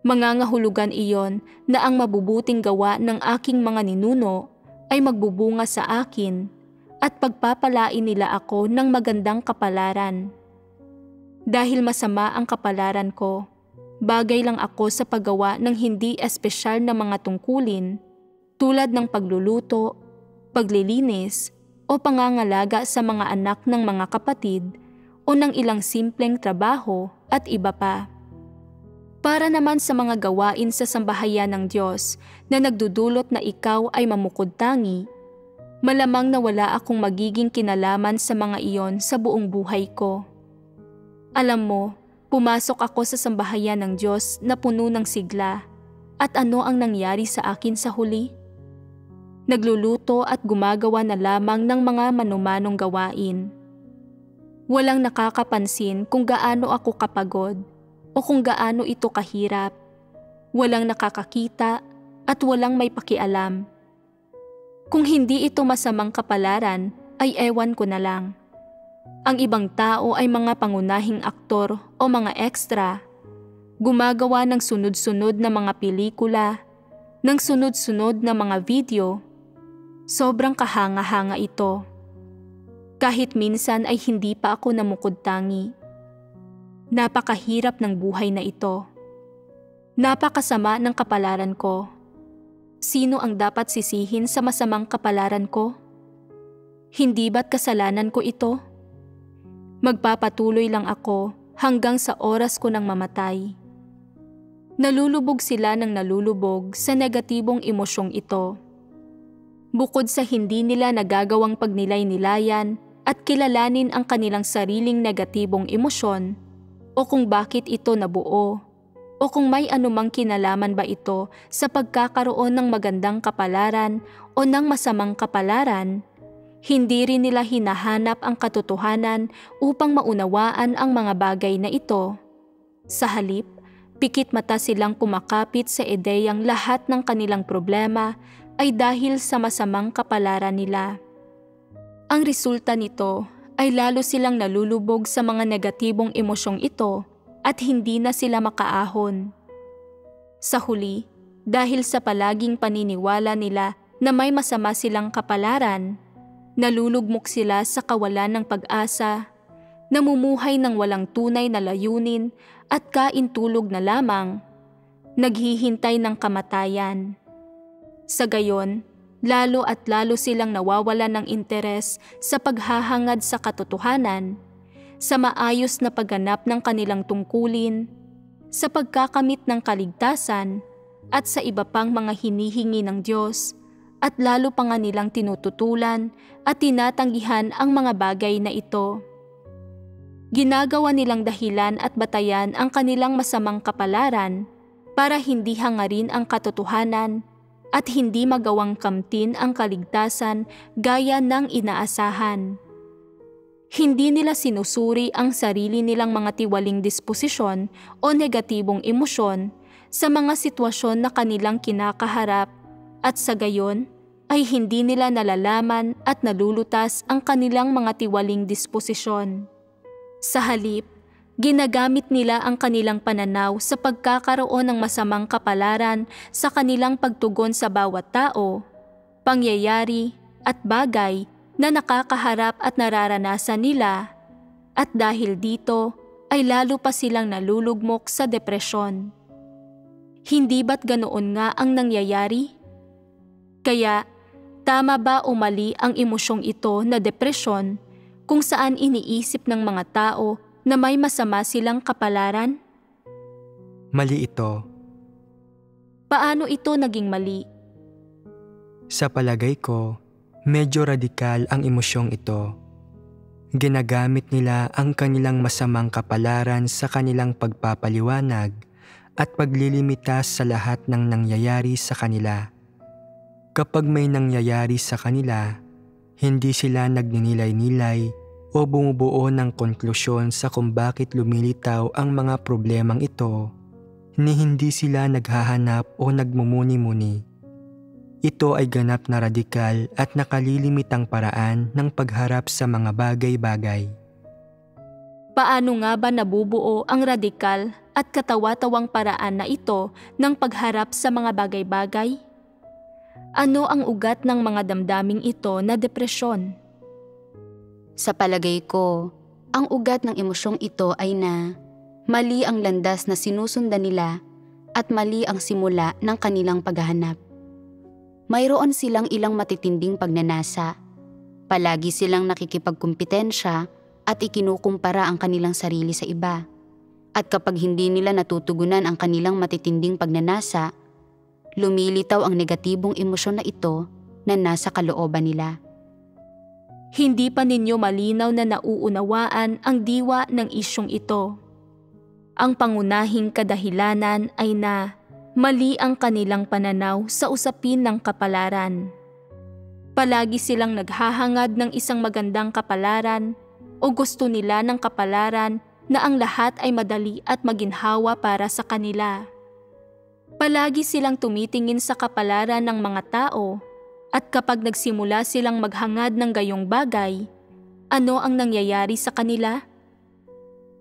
A: Mangangahulugan iyon na ang mabubuting gawa ng aking mga ninuno ay magbubunga sa akin at pagpapalain nila ako ng magandang kapalaran. Dahil masama ang kapalaran ko, bagay lang ako sa paggawa ng hindi espesyal na mga tungkulin tulad ng pagluluto, paglilinis o pangangalaga sa mga anak ng mga kapatid o ng ilang simpleng trabaho at iba pa. Para naman sa mga gawain sa sambahayan ng Diyos na nagdudulot na ikaw ay mamukod-tangi, malamang na wala akong magiging kinalaman sa mga iyon sa buong buhay ko. Alam mo, pumasok ako sa sambahayan ng Diyos na puno ng sigla, at ano ang nangyari sa akin sa huli? Nagluluto at gumagawa na lamang ng mga manumanong gawain. Walang nakakapansin kung gaano ako kapagod o kung gaano ito kahirap. Walang nakakakita at walang may pakialam. Kung hindi ito masamang kapalaran, ay ewan ko na lang. Ang ibang tao ay mga pangunahing aktor o mga extra. Gumagawa ng sunod-sunod na mga pelikula, ng sunod-sunod na mga video. Sobrang kahanga-hanga ito. Kahit minsan ay hindi pa ako namukod-tangi. Napakahirap ng buhay na ito. Napakasama ng kapalaran ko. Sino ang dapat sisihin sa masamang kapalaran ko? Hindi ba't kasalanan ko ito? Magpapatuloy lang ako hanggang sa oras ko ng mamatay. Nalulubog sila ng nalulubog sa negatibong emosyong ito. Bukod sa hindi nila nagagawang pagnilay-nilayan at kilalanin ang kanilang sariling negatibong emosyon, o kung bakit ito nabuo, o kung may anumang kinalaman ba ito sa pagkakaroon ng magandang kapalaran o ng masamang kapalaran, hindi rin nila hinahanap ang katotohanan upang maunawaan ang mga bagay na ito. Sa halip, pikit mata silang kumakapit sa ideyang lahat ng kanilang problema ay dahil sa masamang kapalaran nila. Ang resulta nito ay lalo silang nalulubog sa mga negatibong emosyong ito at hindi na sila makaahon. Sa huli, dahil sa palaging paniniwala nila na may masama silang kapalaran, nalulugmok sila sa kawalan ng pag-asa, namumuhay ng walang tunay na layunin at kaintulog na lamang, naghihintay ng kamatayan. Sa gayon, lalo at lalo silang nawawalan ng interes sa paghahangad sa katotohanan, sa maayos na pagganap ng kanilang tungkulin, sa pagkakamit ng kaligtasan, at sa iba pang mga hinihingi ng Diyos, at lalo pa nga nilang tinututulan at tinatanggihan ang mga bagay na ito. Ginagawa nilang dahilan at batayan ang kanilang masamang kapalaran para hindi hangarin ang katotohanan at hindi magawang kamtin ang kaligtasan gaya ng inaasahan. Hindi nila sinusuri ang sarili nilang mga tiwaling disposisyon o negatibong emosyon sa mga sitwasyon na kanilang kinakaharap at sa gayon ay hindi nila nalalaman at nalulutas ang kanilang mga tiwaling disposisyon. Sa halip, ginagamit nila ang kanilang pananaw sa pagkakaroon ng masamang kapalaran sa kanilang pagtugon sa bawat tao, pangyayari at bagay na nakakaharap at nararanasan nila, at dahil dito ay lalo pa silang nalulugmok sa depresyon. Hindi ba't ganoon nga ang nangyayari? Kaya, Tama ba o mali ang emosyong ito na depresyon kung saan iniisip ng mga tao na may masama silang kapalaran?
C: Mali ito.
A: Paano ito naging mali?
C: Sa palagay ko, medyo radikal ang emosyong ito. Ginagamit nila ang kanilang masamang kapalaran sa kanilang pagpapaliwanag at paglilimita sa lahat ng nangyayari sa kanila. Kapag may nangyayari sa kanila, hindi sila nagninilay-nilay o bumubuo ng konklusyon sa kung bakit lumilitaw ang mga problemang ito, ni hindi sila naghahanap o nagmumuni-muni. Ito ay ganap na radikal at nakalilimitang paraan ng pagharap sa mga bagay-bagay.
A: Paano nga ba nabubuo ang radikal at katawa-tawang paraan na ito ng pagharap sa mga bagay-bagay? Ano ang ugat ng mga damdaming ito na depresyon?
B: Sa palagay ko, ang ugat ng emosyong ito ay na mali ang landas na sinusundan nila at mali ang simula ng kanilang paghahanap. Mayroon silang ilang matitinding pagnanasa. Palagi silang nakikipagkumpetensya at ikinukumpara ang kanilang sarili sa iba. At kapag hindi nila natutugunan ang kanilang matitinding pagnanasa, lumilitaw ang negatibong emosyon na ito na nasa kalooban nila.
A: Hindi pa ninyo malinaw na nauunawaan ang diwa ng isyong ito. Ang pangunahing kadahilanan ay na mali ang kanilang pananaw sa usapin ng kapalaran. Palagi silang naghahangad ng isang magandang kapalaran o gusto nila ng kapalaran na ang lahat ay madali at maginhawa para sa kanila. Palagi silang tumitingin sa kapalaran ng mga tao at kapag nagsimula silang maghangad ng gayong bagay, ano ang nangyayari sa kanila?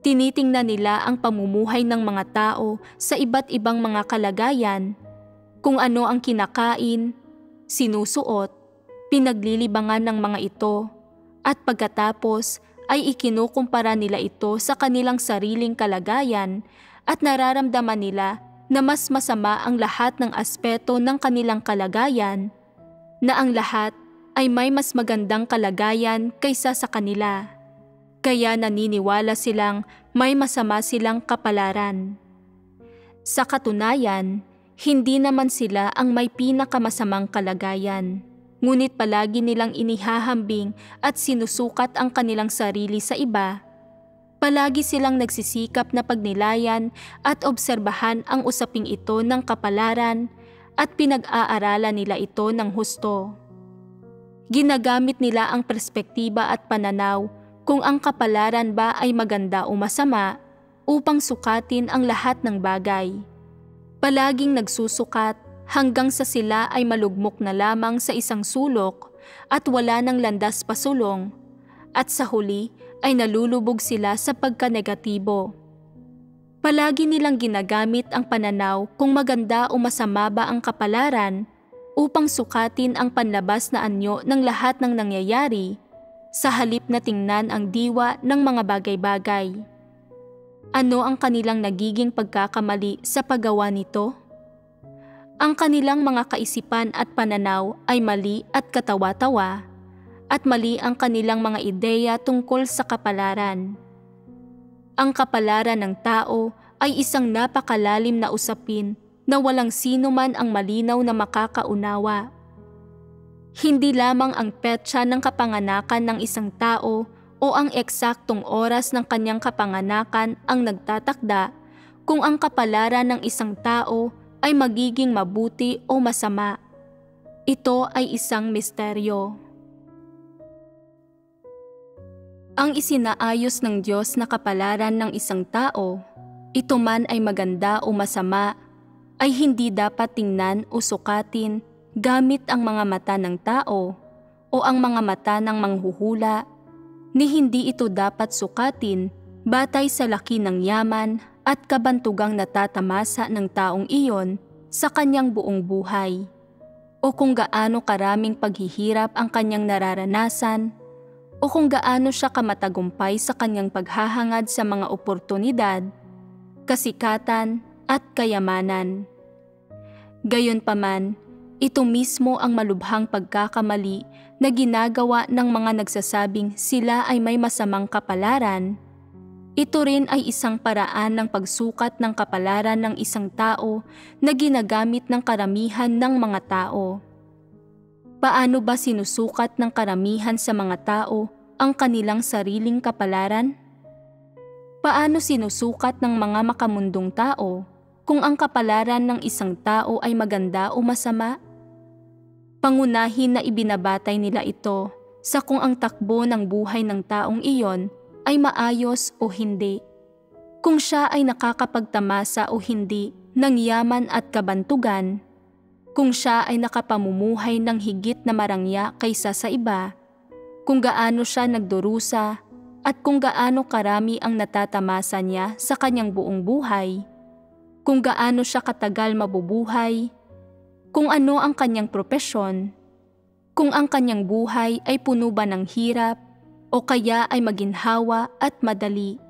A: Tinitingnan nila ang pamumuhay ng mga tao sa iba't ibang mga kalagayan, kung ano ang kinakain, sinusuot, pinaglilibangan ng mga ito, at pagkatapos ay ikinukumpara nila ito sa kanilang sariling kalagayan at nararamdaman nila na mas masama ang lahat ng aspeto ng kanilang kalagayan, na ang lahat ay may mas magandang kalagayan kaysa sa kanila. Kaya naniniwala silang may masama silang kapalaran. Sa katunayan, hindi naman sila ang may pinakamasamang kalagayan, ngunit palagi nilang inihahambing at sinusukat ang kanilang sarili sa iba. Palagi silang nagsisikap na pagnilayan at obserbahan ang usaping ito ng kapalaran at pinag-aaralan nila ito ng husto. Ginagamit nila ang perspektiba at pananaw kung ang kapalaran ba ay maganda o masama upang sukatin ang lahat ng bagay. Palaging nagsusukat hanggang sa sila ay malugmok na lamang sa isang sulok at wala ng landas pasulong, at sa huli ay nalulubog sila sa pagka-negatibo. Palagi nilang ginagamit ang pananaw kung maganda o masama ba ang kapalaran upang sukatin ang panlabas na anyo ng lahat ng nangyayari, sa halip na tingnan ang diwa ng mga bagay-bagay. Ano ang kanilang nagiging pagkakamali sa paggawa nito? Ang kanilang mga kaisipan at pananaw ay mali at katawa-tawa, at mali ang kanilang mga ideya tungkol sa kapalaran. Ang kapalaran ng tao ay isang napakalalim na usapin na walang sino man ang malinaw na makakaunawa. Hindi lamang ang petsa ng kapanganakan ng isang tao o ang eksaktong oras ng kanyang kapanganakan ang nagtatakda kung ang kapalaran ng isang tao ay magiging mabuti o masama. Ito ay isang misteryo. Ang isinaayos ng Diyos na kapalaran ng isang tao, ito man ay maganda o masama, ay hindi dapat tingnan o sukatin gamit ang mga mata ng tao o ang mga mata ng manghuhula, ni hindi ito dapat sukatin batay sa laki ng yaman at kabantugang natatamasa ng taong iyon sa kanyang buong buhay, o kung gaano karaming paghihirap ang kanyang nararanasan, o kung gaano siya kamatagumpay sa kanyang paghahangad sa mga oportunidad, kasikatan at kayamanan. Gayunpaman, ito mismo ang malubhang pagkakamali na ginagawa ng mga nagsasabing sila ay may masamang kapalaran. Ito rin ay isang paraan ng pagsukat ng kapalaran ng isang tao na ginagamit ng karamihan ng mga tao. Paano ba sinusukat ng karamihan sa mga tao ang kanilang sariling kapalaran? Paano sinusukat ng mga makamundong tao kung ang kapalaran ng isang tao ay maganda o masama? Pangunahin na ibinabatay nila ito sa kung ang takbo ng buhay ng taong iyon ay maayos o hindi. Kung siya ay nakakapagtamasa o hindi ng yaman at kabantugan, kung siya ay nakapamumuhay ng higit na marangya kaysa sa iba, kung gaano siya nagdurusa at kung gaano karami ang natatamasa niya sa kanyang buong buhay, kung gaano siya katagal mabubuhay, kung ano ang kanyang propesyon, kung ang kanyang buhay ay puno ba ng hirap o kaya ay maginhawa at madali.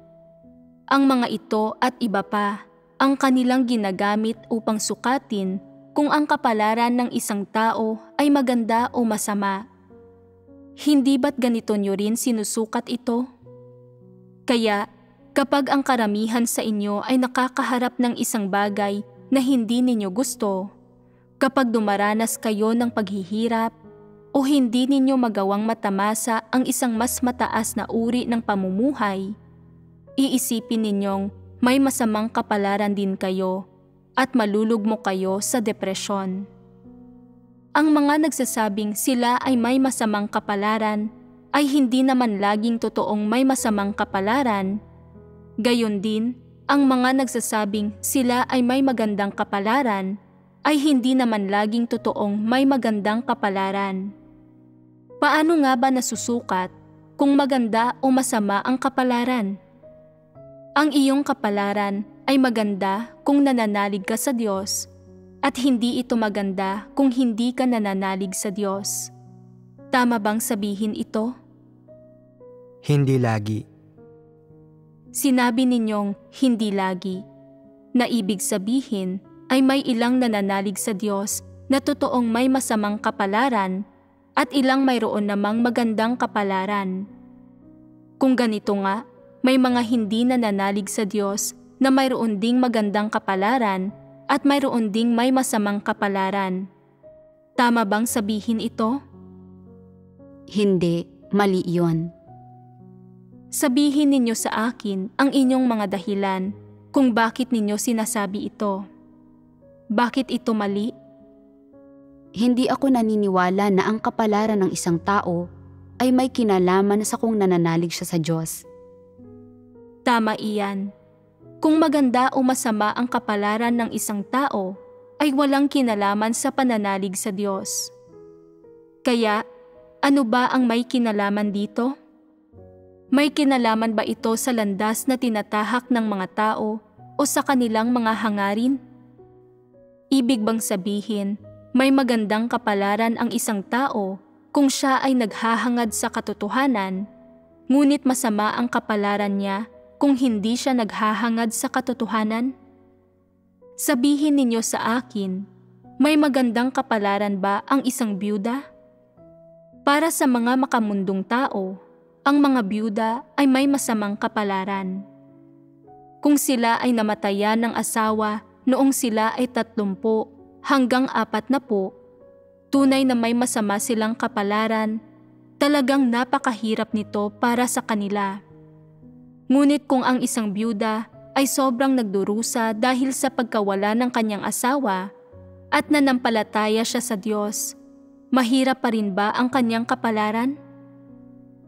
A: Ang mga ito at iba pa ang kanilang ginagamit upang sukatin kung ang kapalaran ng isang tao ay maganda o masama. Hindi ba't ganito nyo rin sinusukat ito? Kaya, kapag ang karamihan sa inyo ay nakakaharap ng isang bagay na hindi ninyo gusto, kapag dumaranas kayo ng paghihirap o hindi ninyo magawang matamasa ang isang mas mataas na uri ng pamumuhay, iisipin ninyong may masamang kapalaran din kayo at malulugmo kayo sa depresyon. Ang mga nagsasabing sila ay may masamang kapalaran ay hindi naman laging totoong may masamang kapalaran. Gayon din, ang mga nagsasabing sila ay may magandang kapalaran ay hindi naman laging totoong may magandang kapalaran. Paano nga ba nasusukat kung maganda o masama ang kapalaran? Ang iyong kapalaran ay maganda kung nananalig ka sa Diyos at hindi ito maganda kung hindi ka nananalig sa Diyos. Tama bang sabihin ito?
C: Hindi lagi.
A: Sinabi ninyong hindi lagi, na ibig sabihin ay may ilang nananalig sa Diyos na totoong may masamang kapalaran at ilang mayroon namang magandang kapalaran. Kung ganito nga, may mga hindi nananalig sa Diyos na mayroon ding magandang kapalaran at mayroon ding may masamang kapalaran. Tama bang sabihin ito?
B: Hindi, mali iyon.
A: Sabihin ninyo sa akin ang inyong mga dahilan kung bakit ninyo sinasabi ito. Bakit ito mali?
B: Hindi ako naniniwala na ang kapalaran ng isang tao ay may kinalaman sa kung nananalig siya sa Diyos.
A: Tama iyan. Kung maganda o masama ang kapalaran ng isang tao, ay walang kinalaman sa pananalig sa Diyos. Kaya, ano ba ang may kinalaman dito? May kinalaman ba ito sa landas na tinatahak ng mga tao o sa kanilang mga hangarin? Ibig bang sabihin, may magandang kapalaran ang isang tao kung siya ay naghahangad sa katotohanan, ngunit masama ang kapalaran niya kung hindi siya naghahangad sa katotohanan? Sabihin ninyo sa akin, may magandang kapalaran ba ang isang byuda? Para sa mga makamundong tao, ang mga byuda ay may masamang kapalaran. Kung sila ay namatayan ng asawa noong sila ay 30 hanggang 40, tunay na may masama silang kapalaran, talagang napakahirap nito para sa kanila. Ngunit kung ang isang byuda ay sobrang nagdurusa dahil sa pagkawala ng kanyang asawa at nanampalataya siya sa Diyos, mahirap pa rin ba ang kanyang kapalaran?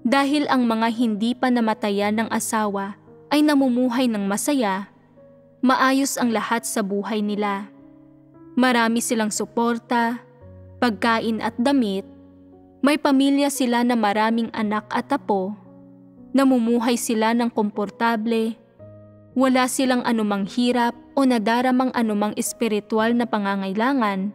A: Dahil ang mga hindi pa namatayan ng asawa ay namumuhay ng masaya, maayos ang lahat sa buhay nila. Marami silang suporta, pagkain at damit, may pamilya sila na maraming anak at apo, namumuhay sila ng komportable, wala silang anumang hirap o nadaramang anumang espiritual na pangangailangan.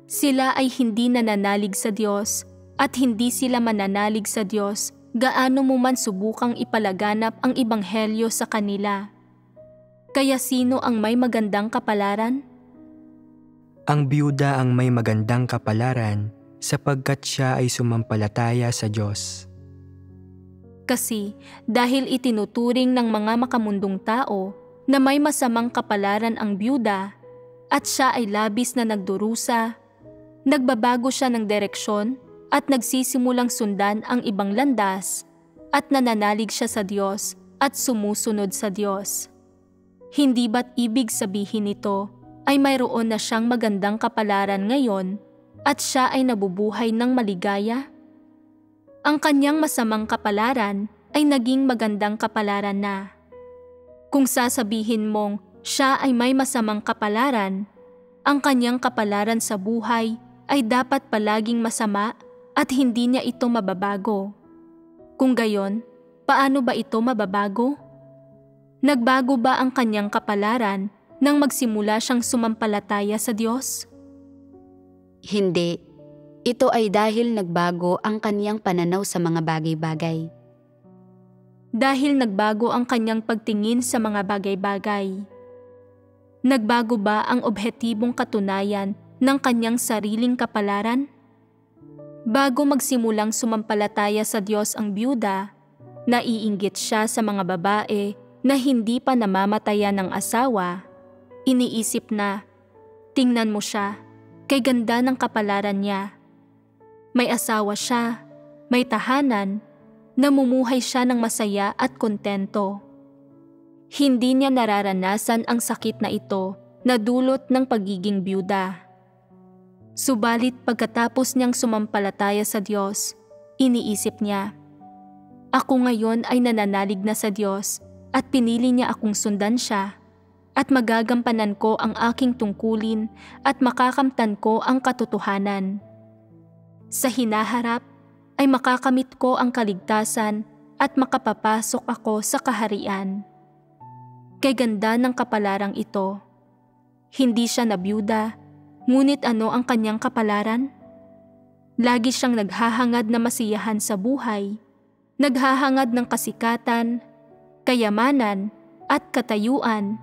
A: Sila ay hindi nananalig sa Diyos at hindi sila mananalig sa Diyos gaano mo man subukang ipalaganap ang ebanghelyo sa kanila. Kaya sino ang may magandang kapalaran?
C: Ang biyuda ang may magandang kapalaran sapagkat siya ay sumampalataya sa Diyos.
A: Kasi dahil itinuturing ng mga makamundong tao na may masamang kapalaran ang biyuda at siya ay labis na nagdurusa, nagbabago siya ng direksyon at nagsisimulang sundan ang ibang landas at nananalig siya sa Diyos at sumusunod sa Diyos. Hindi ba't ibig sabihin nito ay mayroon na siyang magandang kapalaran ngayon at siya ay nabubuhay ng maligaya? Ang kanyang masamang kapalaran ay naging magandang kapalaran na. Kung sasabihin mong siya ay may masamang kapalaran, ang kanyang kapalaran sa buhay ay dapat palaging masama at hindi niya ito mababago. Kung gayon, paano ba ito mababago? Nagbago ba ang kanyang kapalaran nang magsimula siyang sumampalataya sa Diyos?
B: Hindi. Ito ay dahil nagbago ang kaniyang pananaw sa mga bagay-bagay.
A: Dahil nagbago ang kanyang pagtingin sa mga bagay-bagay. Nagbago ba ang objetibong katunayan ng kanyang sariling kapalaran? Bago magsimulang sumampalataya sa Diyos ang biyuda, naiinggit siya sa mga babae na hindi pa namamatayan ng asawa. Iniisip na, tingnan mo siya, kay ganda ng kapalaran niya. May asawa siya, may tahanan, namumuhay siya ng masaya at kontento. Hindi niya nararanasan ang sakit na ito na dulot ng pagiging biyuda. Subalit pagkatapos niyang sumampalataya sa Diyos, iniisip niya, ako ngayon ay nananalig na sa Diyos at pinili niya akong sundan siya at magagampanan ko ang aking tungkulin at makakamtan ko ang katotohanan. Sa hinaharap ay makakamit ko ang kaligtasan at makapapasok ako sa kaharian. Kay ganda ng kapalarang ito, hindi siya nabiyuda, ngunit ano ang kanyang kapalaran? Lagi siyang naghahangad na masiyahan sa buhay, naghahangad ng kasikatan, kayamanan at katayuan,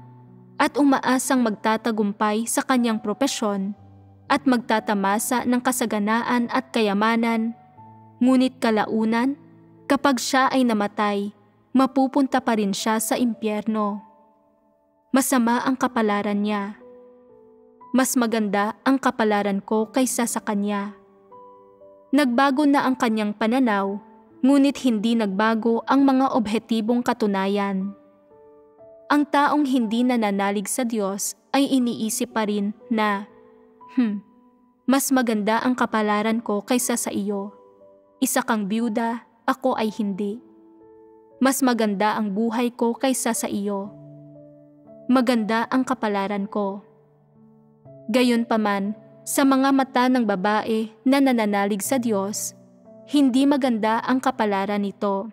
A: at umaasang magtatagumpay sa kanyang propesyon at magtatamasa ng kasaganaan at kayamanan. Ngunit kalaunan, kapag siya ay namatay, mapupunta pa rin siya sa impyerno. Masama ang kapalaran niya. Mas maganda ang kapalaran ko kaysa sa kanya. Nagbago na ang kanyang pananaw, ngunit hindi nagbago ang mga objetibong katunayan. Ang taong hindi nananalig sa Diyos ay iniisip pa rin na, mas maganda ang kapalaran ko kaysa sa iyo. Isa kang biyuda, ako ay hindi. Mas maganda ang buhay ko kaysa sa iyo. Maganda ang kapalaran ko. Gayunpaman, sa mga mata ng babae na nananalig sa Diyos, hindi maganda ang kapalaran nito.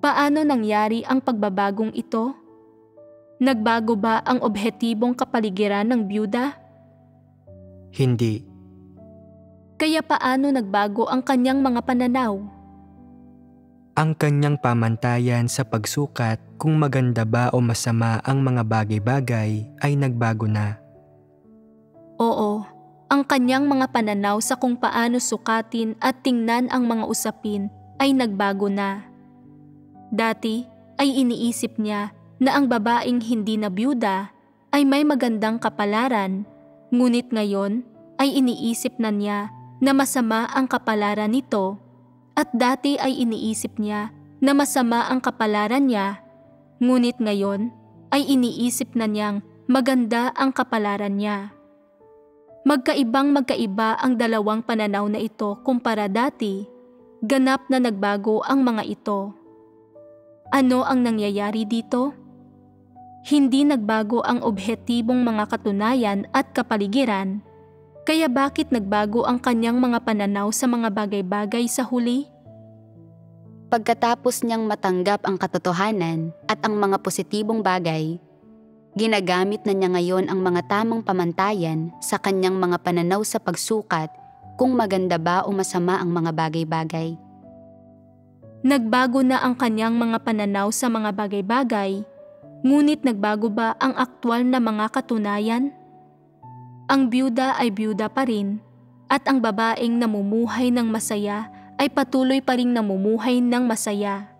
A: Paano nangyari ang pagbabagong ito? Nagbago ba ang objetibong kapaligiran ng biyuda?
C: Hindi.
A: Kaya paano nagbago ang kanyang mga pananaw?
C: Ang kanyang pamantayan sa pagsukat kung maganda ba o masama ang mga bagay-bagay ay nagbago na.
A: Oo, ang kanyang mga pananaw sa kung paano sukatin at tingnan ang mga usapin ay nagbago na. Dati ay iniisip niya na ang babaeng hindi na biyuda ay may magandang kapalaran, ngunit ngayon ay iniisip na niya na masama ang kapalaran nito, at dati ay iniisip niya na masama ang kapalaran niya, ngunit ngayon ay iniisip na niyang maganda ang kapalaran niya. Magkaiba ang dalawang pananaw na ito kumpara dati, ganap na nagbago ang mga ito. Ano ang nangyayari dito? Hindi nagbago ang objetibong mga katunayan at kapaligiran, kaya bakit nagbago ang kanyang mga pananaw sa mga bagay-bagay sa huli?
B: Pagkatapos niyang matanggap ang katotohanan at ang mga positibong bagay, ginagamit na niya ngayon ang mga tamang pamantayan sa kanyang mga pananaw sa pagsukat kung maganda ba o masama ang mga bagay-bagay.
A: Nagbago na ang kanyang mga pananaw sa mga bagay-bagay, ngunit nagbago ba ang aktwal na mga katunayan? ang byuda ay byuda pa rin at ang babaeng namumuhay ng masaya ay patuloy pa ring namumuhay ng masaya.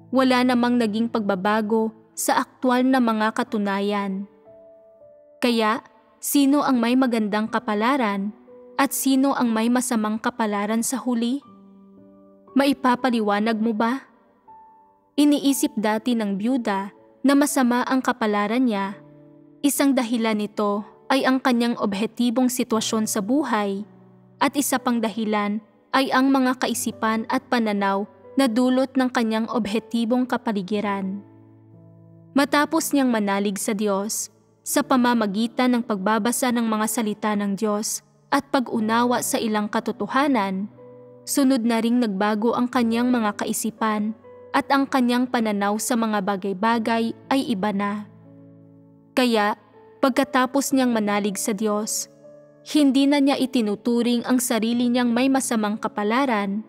A: Wala namang naging pagbabago sa aktwal na mga katunayan. Kaya, sino ang may magandang kapalaran at sino ang may masamang kapalaran sa huli? Maipapaliwanag mo ba? Iniisip dati ng byuda na masama ang kapalaran niya. Isang dahilan nito ay ang kanyang objetibong sitwasyon sa buhay at isa pang dahilan ay ang mga kaisipan at pananaw na dulot ng kanyang objetibong kapaligiran. Matapos niyang manalig sa Diyos, sa pamamagitan ng pagbabasa ng mga salita ng Diyos at pag-unawa sa ilang katotohanan, sunod na ring nagbago ang kanyang mga kaisipan at ang kanyang pananaw sa mga bagay-bagay ay iba na. Kaya, pagkatapos niyang manalig sa Diyos, hindi na niya itinuturing ang sarili niyang may masamang kapalaran,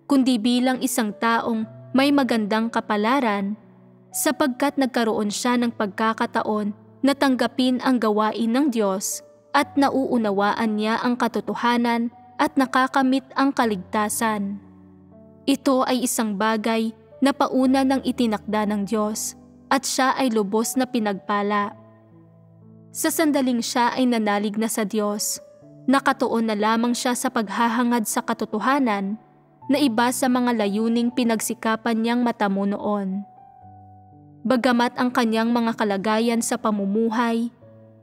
A: kundi bilang isang taong may magandang kapalaran, sapagkat nagkaroon siya ng pagkakataon na tanggapin ang gawain ng Diyos at nauunawaan niya ang katotohanan at nakakamit ang kaligtasan. Ito ay isang bagay na pauna ng itinakda ng Diyos at siya ay lubos na pinagpala. Sa sandaling siya ay nanalig na sa Diyos, nakatuon na lamang siya sa paghahangad sa katotohanan na iba sa mga layuning pinagsikapan niyang matamo noon. Bagamat ang kanyang mga kalagayan sa pamumuhay,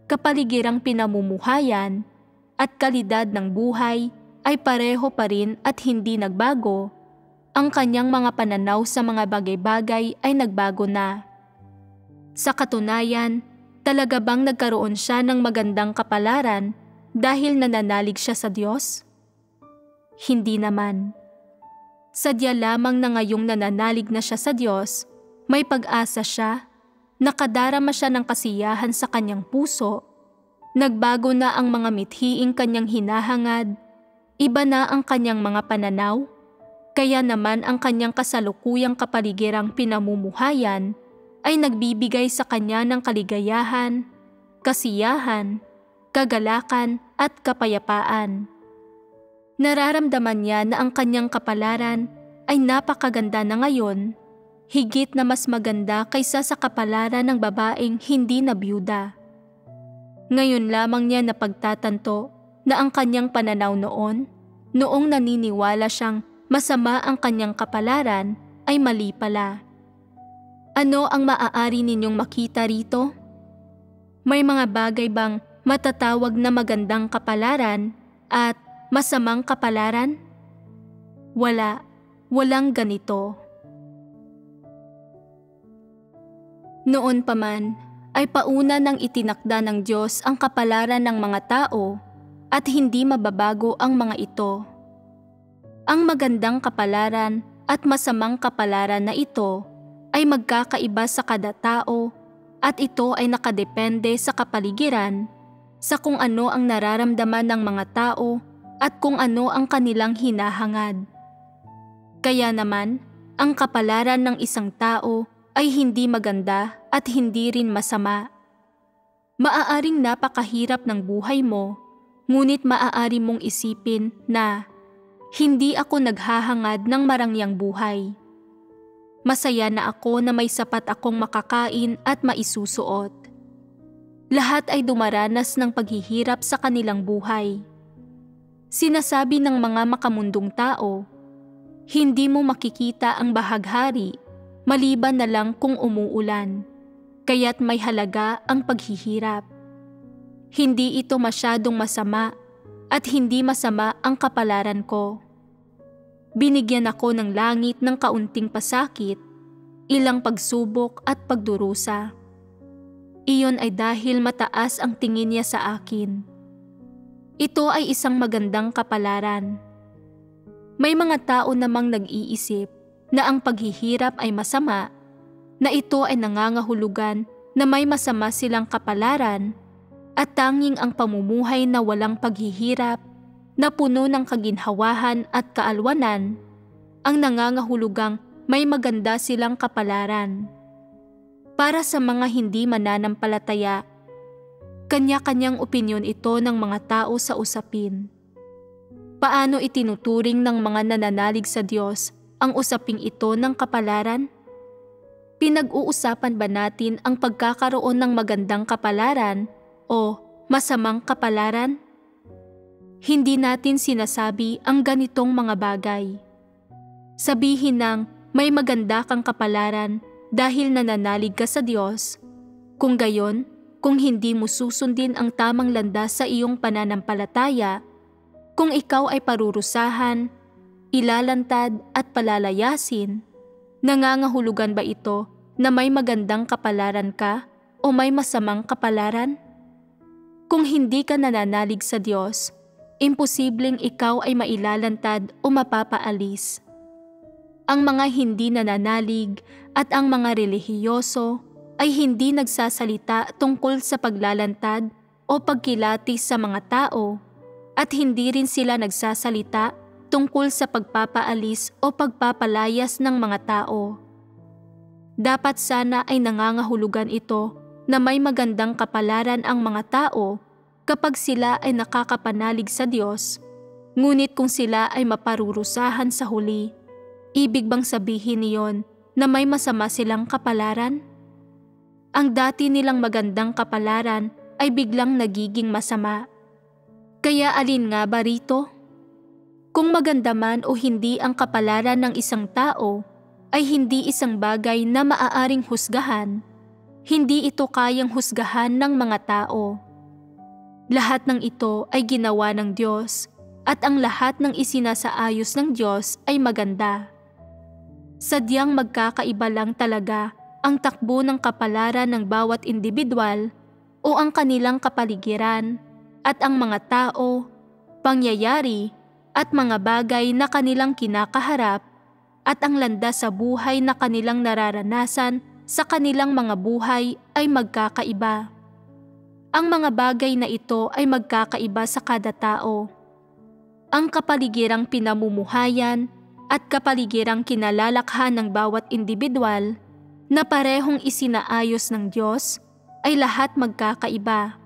A: kapaligirang pinamumuhayan, at kalidad ng buhay ay pareho pa rin at hindi nagbago, ang kanyang mga pananaw sa mga bagay-bagay ay nagbago na. Sa katunayan, talaga bang nagkaroon siya ng magandang kapalaran dahil nananalig siya sa Diyos? Hindi naman. Sadya lamang na ngayong nananalig na siya sa Diyos, may pag-asa siya, nakadarama siya ng kasiyahan sa kanyang puso, nagbago na ang mga mithiing kanyang hinahangad, iba na ang kanyang mga pananaw, kaya naman ang kanyang kasalukuyang kapaligirang pinamumuhayan ay nagbibigay sa kanya ng kaligayahan, kasiyahan, kagalakan at kapayapaan. Nararamdaman niya na ang kanyang kapalaran ay napakaganda na ngayon, higit na mas maganda kaysa sa kapalaran ng babaeng hindi na byuda. Ngayon lamang niya napagtatanto na ang kanyang pananaw noong naniniwala siyang masama ang kanyang kapalaran ay mali pala. Ano ang maaari ninyong makita rito? May mga bagay bang matatawag na magandang kapalaran at masamang kapalaran? Walang ganito. Noon pa man, ay pauna nang itinakda ng Diyos ang kapalaran ng mga tao at hindi mababago ang mga ito. Ang magandang kapalaran at masamang kapalaran na ito ay magkakaiba sa kada tao at ito ay nakadepende sa kapaligiran, sa kung ano ang nararamdaman ng mga tao at kung ano ang kanilang hinahangad. Kaya naman, ang kapalaran ng isang tao ay hindi maganda at hindi rin masama. Maaaring napakahirap ng buhay mo, ngunit maaari mong isipin na hindi ako naghahangad ng marangyang buhay. Masaya na ako na may sapat akong makakain at maisusuot. Lahat ay dumaranas ng paghihirap sa kanilang buhay. Sinasabi ng mga makamundong tao, hindi mo makikita ang bahaghari maliban na lang kung umuulan, kaya't may halaga ang paghihirap. Hindi ito masyadong masama at hindi masama ang kapalaran ko. Binigyan ako ng langit ng kaunting pasakit, ilang pagsubok at pagdurusa. Iyon ay dahil mataas ang tingin niya sa akin. Ito ay isang magandang kapalaran. May mga tao namang nag-iisip na ang paghihirap ay masama, na ito ay nangangahulugan na may masama silang kapalaran at tanging ang pamumuhay na walang paghihirap na puno ng kaginhawahan at kaalwanan ang nangangahulugang may maganda silang kapalaran. Para sa mga hindi mananampalataya, Kanya-kanyang opinyon ito ng mga tao sa usapin. Paano itinuturing ng mga nananalig sa Diyos ang usaping ito ng kapalaran? Pinag-uusapan ba natin ang pagkakaroon ng magandang kapalaran o masamang kapalaran? Hindi natin sinasabi ang ganitong mga bagay. Sabihin ng may maganda kang kapalaran dahil nananalig ka sa Diyos. Kung gayon, kung hindi mo susundin ang tamang landas sa iyong pananampalataya, kung ikaw ay parurusahan, ilalantad at palalayasin, nangangahulugan ba ito na may magandang kapalaran ka o may masamang kapalaran? Kung hindi ka nananalig sa Diyos, imposibleng ikaw ay mailalantad o mapapaalis. Ang mga hindi nananalig at ang mga relihiyoso ay hindi nagsasalita tungkol sa paglalantad o pagkilatis sa mga tao at hindi rin sila nagsasalita tungkol sa pagpapaalis o pagpapalayas ng mga tao. Dapat sana ay nangangahulugan ito na may magandang kapalaran ang mga tao kapag sila ay nakakapanalig sa Diyos, ngunit kung sila ay maparurusahan sa huli, ibig bang sabihin niyon na may masama silang kapalaran? Ang dati nilang magandang kapalaran ay biglang nagiging masama. Kaya alin nga ba rito? Kung maganda man o hindi ang kapalaran ng isang tao, ay hindi isang bagay na maaaring husgahan. Hindi ito kayang husgahan ng mga tao. Lahat ng ito ay ginawa ng Diyos, at ang lahat ng isinasaayos ng Diyos ay maganda. Sadyang magkakaiba lang talaga ang takbo ng kapalaran ng bawat individual o ang kanilang kapaligiran at ang mga tao, pangyayari at mga bagay na kanilang kinakaharap at ang landas sa buhay na kanilang nararanasan sa kanilang mga buhay ay magkakaiba. Ang mga bagay na ito ay magkakaiba sa kada tao. Ang kapaligirang pinamumuhayan at kapaligirang kinalalakhan ng bawat individual na parehong isinaayos ng Diyos ay lahat magkakaiba.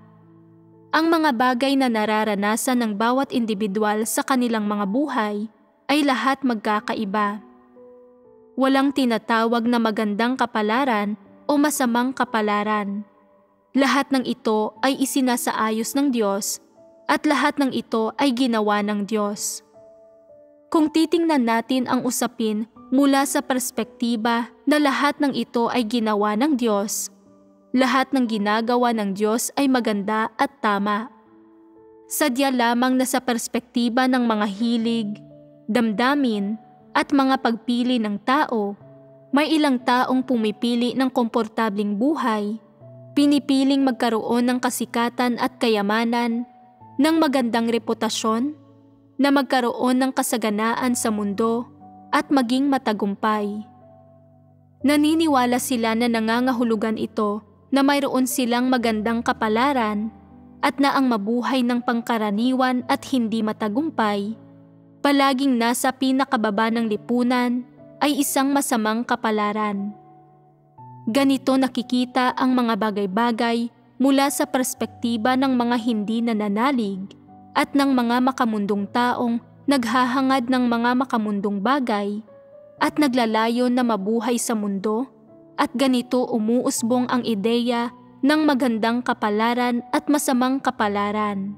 A: Ang mga bagay na nararanasan ng bawat individual sa kanilang mga buhay ay lahat magkakaiba. Walang tinatawag na magandang kapalaran o masamang kapalaran. Lahat ng ito ay isinasaayos ng Diyos at lahat ng ito ay ginawa ng Diyos. Kung titingnan natin ang usapin mula sa perspektiba na lahat ng ito ay ginawa ng Diyos, lahat ng ginagawa ng Diyos ay maganda at tama. Sadya lamang na sa perspektiba ng mga hilig, damdamin, at mga pagpili ng tao, may ilang taong pumipili ng komportabling buhay, pinipiling magkaroon ng kasikatan at kayamanan, ng magandang reputasyon, na magkaroon ng kasaganaan sa mundo, at maging matagumpay. Naniniwala sila na nangangahulugan ito na mayroon silang magandang kapalaran at na ang mabuhay ng pangkaraniwan at hindi matagumpay, palaging nasa pinakababa ng lipunan ay isang masamang kapalaran. Ganito nakikita ang mga bagay-bagay mula sa perspektiba ng mga hindi nananalig at ng mga makamundong taong naghahangad ng mga makamundong bagay at naglalayon na mabuhay sa mundo, at ganito umuusbong ang ideya ng magandang kapalaran at masamang kapalaran.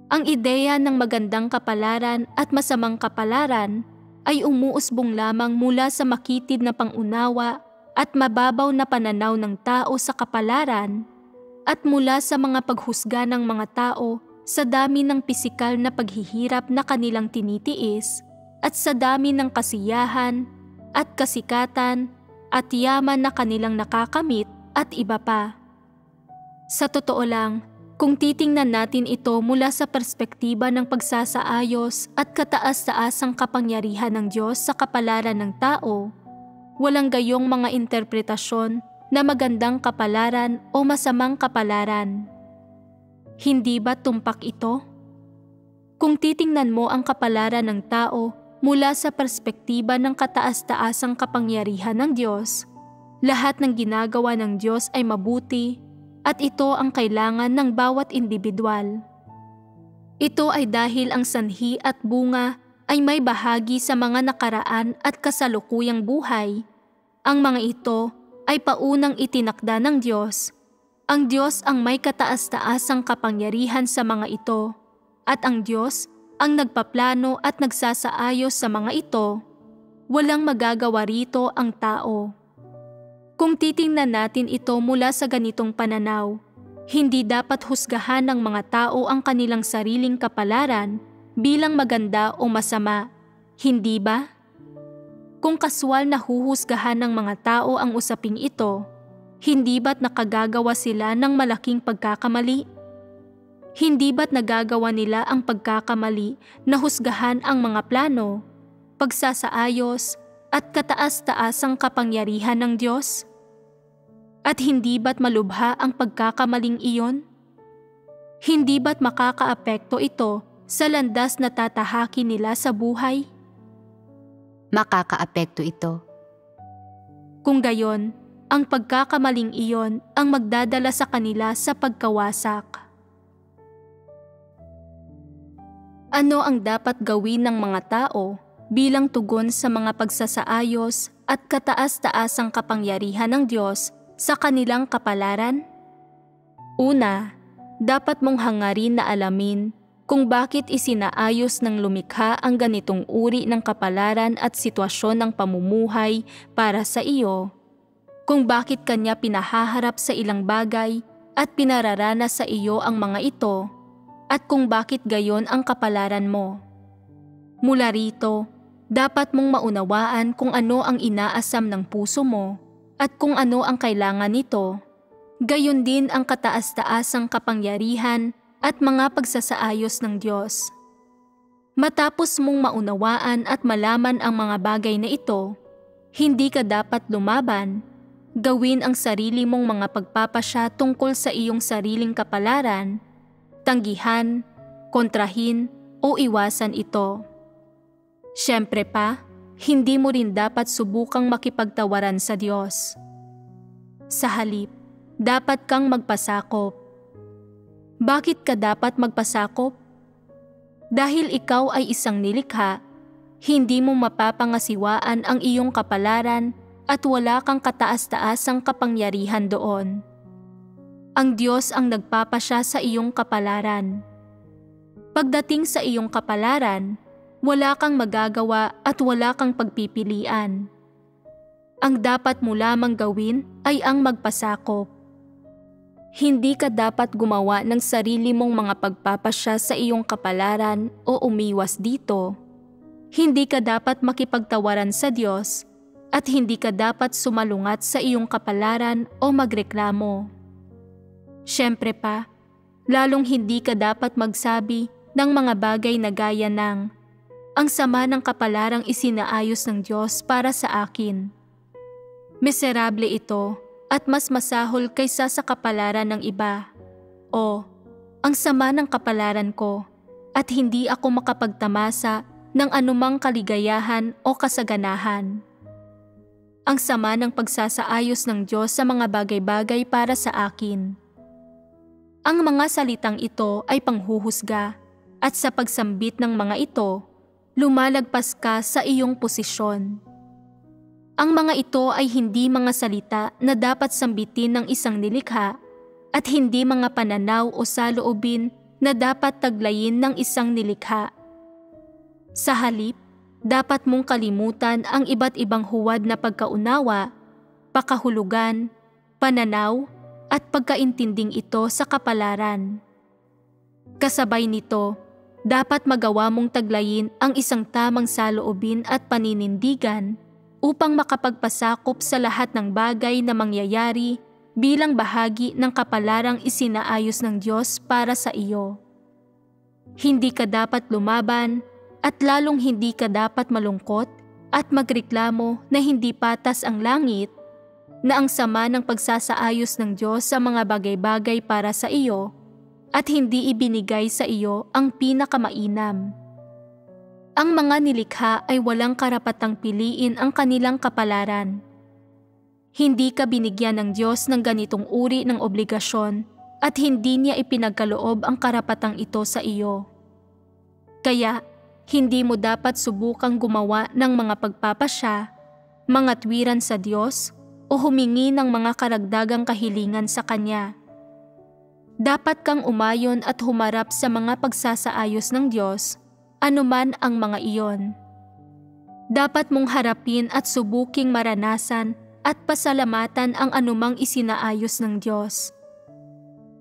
A: Ang ideya ng magandang kapalaran at masamang kapalaran ay umuusbong lamang mula sa makitid na pangunawa at mababaw na pananaw ng tao sa kapalaran at mula sa mga paghusga ng mga tao sa dami ng pisikal na paghihirap na kanilang tinitiis at sa dami ng kasiyahan at kasikatan at yaman na kanilang nakakamit at iba pa. Sa totoo lang, kung titingnan natin ito mula sa perspektiba ng pagsasaayos at kataas-taasang kapangyarihan ng Diyos sa kapalaran ng tao, walang gayong mga interpretasyon na magandang kapalaran o masamang kapalaran. Hindi ba tumpak ito? Kung titingnan mo ang kapalaran ng tao mula sa perspektiba ng kataas-taasang kapangyarihan ng Diyos, lahat ng ginagawa ng Diyos ay mabuti, at ito ang kailangan ng bawat individual. Ito ay dahil ang sanhi at bunga ay may bahagi sa mga nakaraan at kasalukuyang buhay. Ang mga ito ay paunang itinakda ng Diyos. Ang Diyos ang may kataas-taasang kapangyarihan sa mga ito, at ang Diyos ang nagpaplano at nagsasaayos sa mga ito. Walang magagawa rito ang tao. Kung titingnan natin ito mula sa ganitong pananaw, hindi dapat husgahan ng mga tao ang kanilang sariling kapalaran bilang maganda o masama, hindi ba? Kung kaswal na huhusgahan ng mga tao ang usaping ito, hindi ba't nakagagawa sila ng malaking pagkakamali? Hindi ba't nagagawa nila ang pagkakamali na husgahan ang mga plano, pagsasaayos at kataas-taasang kapangyarihan ng Diyos? At hindi ba't malubha ang pagkakamaling iyon? Hindi ba't makakaapekto ito sa landas na tatahakin nila sa buhay?
B: Makakaapekto ito.
A: Kung gayon, ang pagkakamaling iyon ang magdadala sa kanila sa pagkawasak. Ano ang dapat gawin ng mga tao bilang tugon sa mga pagsasaayos at kataas-taasang kapangyarihan ng Diyos sa kanilang kapalaran? Una, dapat mong hangarin na alamin kung bakit isinaayos ng lumikha ang ganitong uri ng kapalaran at sitwasyon ng pamumuhay para sa iyo, kung bakit kanya pinahaharap sa ilang bagay at pinararanas sa iyo ang mga ito, at kung bakit gayon ang kapalaran mo. Mula rito, dapat mong maunawaan kung ano ang inaasam ng puso mo at kung ano ang kailangan nito. Gayon din ang kataas-taasang kapangyarihan at mga pagsasaayos ng Diyos. Matapos mong maunawaan at malaman ang mga bagay na ito, hindi ka dapat lumaban. Gawin ang sarili mong mga pagpapasya tungkol sa iyong sariling kapalaran, tanggihan, kontrahin o iwasan ito. Siyempre pa, hindi mo rin dapat subukang makipagtawaran sa Diyos. Sa halip, dapat kang magpasakop. Bakit ka dapat magpasakop? Dahil ikaw ay isang nilikha, hindi mo mapapangasiwaan ang iyong kapalaran at wala kang kataas-taasang kapangyarihan doon. Ang Diyos ang nagpapasya sa iyong kapalaran. Pagdating sa iyong kapalaran, wala kang magagawa at wala kang pagpipilian. Ang dapat mo lamang gawin ay ang magpasakop. Hindi ka dapat gumawa ng sarili mong mga pagpapasya sa iyong kapalaran o umiwas dito. Hindi ka dapat makipagtawaran sa Diyos at hindi ka dapat sumalungat sa iyong kapalaran o magreklamo. Siyempre pa, lalong hindi ka dapat magsabi ng mga bagay na gaya ng, "Ang sama ng kapalarang isinaayos ng Diyos para sa akin. Miserable ito at mas masahol kaysa sa kapalaran ng iba." O, "Ang sama ng kapalaran ko at hindi ako makapagtamasa ng anumang kaligayahan o kasaganahan." Ang sama ng pagsasaayos ng Diyos sa mga bagay-bagay para sa akin. Ang mga salitang ito ay panghuhusga at sa pagsambit ng mga ito, lumalagpas ka sa iyong posisyon. Ang mga ito ay hindi mga salita na dapat sambitin ng isang nilikha at hindi mga pananaw o saloobin na dapat taglayin ng isang nilikha. Sa halip, dapat mong kalimutan ang iba't ibang huwad na pagkaunawa, pakahulugan, pananaw, at pagkaintinding ito sa kapalaran. Kasabay nito, dapat magawa mong taglayin ang isang tamang saloobin at paninindigan upang makapagpasakop sa lahat ng bagay na mangyayari bilang bahagi ng kapalarang isinaayos ng Diyos para sa iyo. Hindi ka dapat lumaban at lalong hindi ka dapat malungkot at magreklamo na hindi patas ang langit, na ang sama ng pagsasaayos ng Diyos sa mga bagay-bagay para sa iyo at hindi ibinigay sa iyo ang pinakamainam. Ang mga nilikha ay walang karapatang piliin ang kanilang kapalaran. Hindi ka binigyan ng Diyos ng ganitong uri ng obligasyon at hindi niya ipinagkaloob ang karapatang ito sa iyo. Kaya, hindi mo dapat subukang gumawa ng mga pagpapasya, mga tuwiran sa Diyos o humingi ng mga karagdagang kahilingan sa Kanya. Dapat kang umayon at humarap sa mga pagsasaayos ng Diyos, anuman ang mga iyon. Dapat mong harapin at subuking maranasan at pasalamatan ang anumang isinaayos ng Diyos.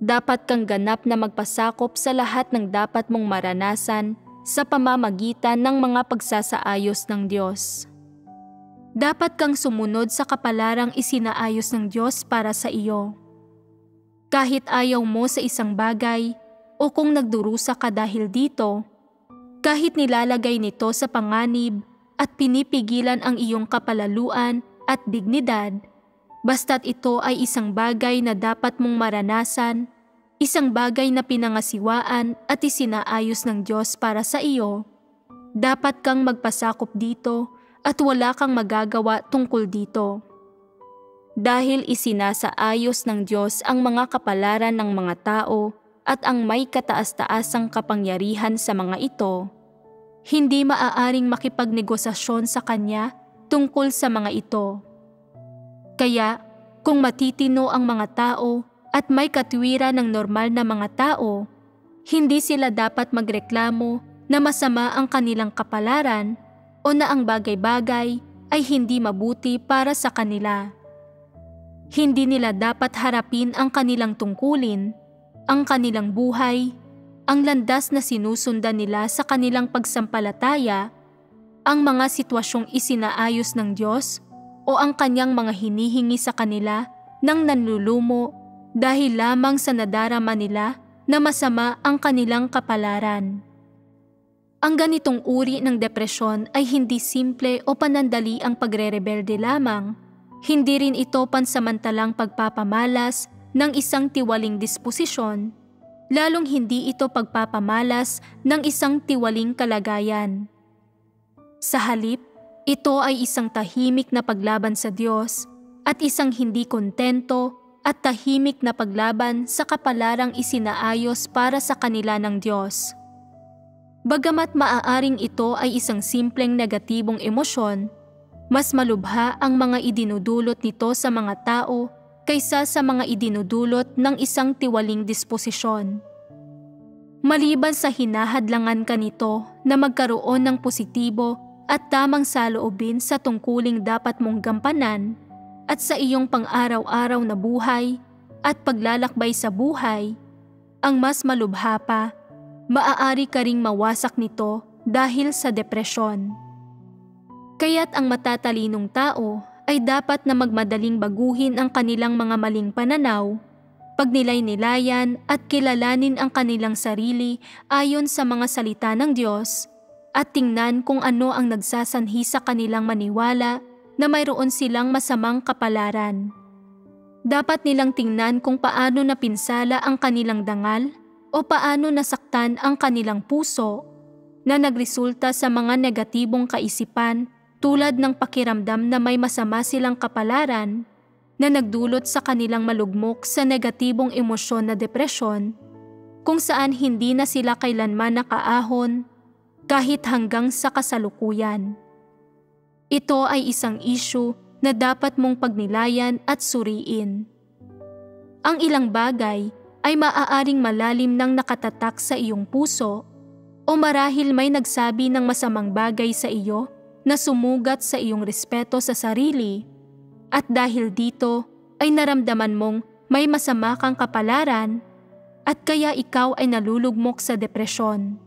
A: Dapat kang ganap na magpasakop sa lahat ng dapat mong maranasan sa pamamagitan ng mga pagsasaayos ng Diyos. Dapat kang sumunod sa kapalarang isinaayos ng Diyos para sa iyo. Kahit ayaw mo sa isang bagay o kung nagdurusa ka dahil dito, kahit nilalagay nito sa panganib at pinipigilan ang iyong kapalaluan at dignidad, basta't ito ay isang bagay na dapat mong maranasan, isang bagay na pinangasiwaan at isinaayos ng Diyos para sa iyo, dapat kang magpasakop dito at wala kang magagawa tungkol dito. Dahil isinasaayos ng Diyos ang mga kapalaran ng mga tao at ang may kataas-taasang kapangyarihan sa mga ito, hindi maaaring makipagnegosasyon sa Kanya tungkol sa mga ito. Kaya, kung matitino ang mga tao at may katwiran ng normal na mga tao, hindi sila dapat magreklamo na masama ang kanilang kapalaran o na ang bagay-bagay ay hindi mabuti para sa kanila. Hindi nila dapat harapin ang kanilang tungkulin, ang kanilang buhay, ang landas na sinusundan nila sa kanilang pagsampalataya, ang mga sitwasyong isinaayos ng Diyos o ang Kanyang mga hinihingi sa kanila nang nanlulumo dahil lamang sa nadarama nila na masama ang kanilang kapalaran. Ang ganitong uri ng depresyon ay hindi simple o panandali ang pagre-rebelde lamang. Hindi rin ito pansamantalang pagpapamalas ng isang tiwaling disposisyon, lalong hindi ito pagpapamalas ng isang tiwaling kalagayan. Sa halip, ito ay isang tahimik na paglaban sa Diyos at isang hindi kontento at tahimik na paglaban sa kapalarang isinaayos para sa kanila ng Diyos. Bagamat maaaring ito ay isang simpleng negatibong emosyon, mas malubha ang mga idinudulot nito sa mga tao kaysa sa mga idinudulot ng isang tiwaling disposisyon. Maliban sa hinahadlangan ka nito na magkaroon ng positibo at tamang saloobin sa tungkuling dapat mong gampanan at sa iyong pang-araw-araw na buhay at paglalakbay sa buhay, ang mas malubha pa, maaari ka ring mawasak nito dahil sa depresyon. Kaya't ang matatalinong tao ay dapat na magmadaling baguhin ang kanilang mga maling pananaw, pagnilay-nilayan at kilalanin ang kanilang sarili ayon sa mga salita ng Diyos at tingnan kung ano ang nagsasanhi sa kanilang maniwala na mayroon silang masamang kapalaran. Dapat nilang tingnan kung paano napinsala ang kanilang dangal o paano nasaktan ang kanilang puso na nagresulta sa mga negatibong kaisipan tulad ng pakiramdam na may masama silang kapalaran na nagdulot sa kanilang malugmok sa negatibong emosyon na depresyon, kung saan hindi na sila kailanman nakaahon kahit hanggang sa kasalukuyan. Ito ay isang issue na dapat mong pagnilayan at suriin. Ang ilang bagay ay maaaring malalim nang nakatatak sa iyong puso o marahil may nagsabi ng masamang bagay sa iyo na sumugat sa iyong respeto sa sarili at dahil dito ay naramdaman mong may masama kang kapalaran at kaya ikaw ay nalulugmok sa depresyon.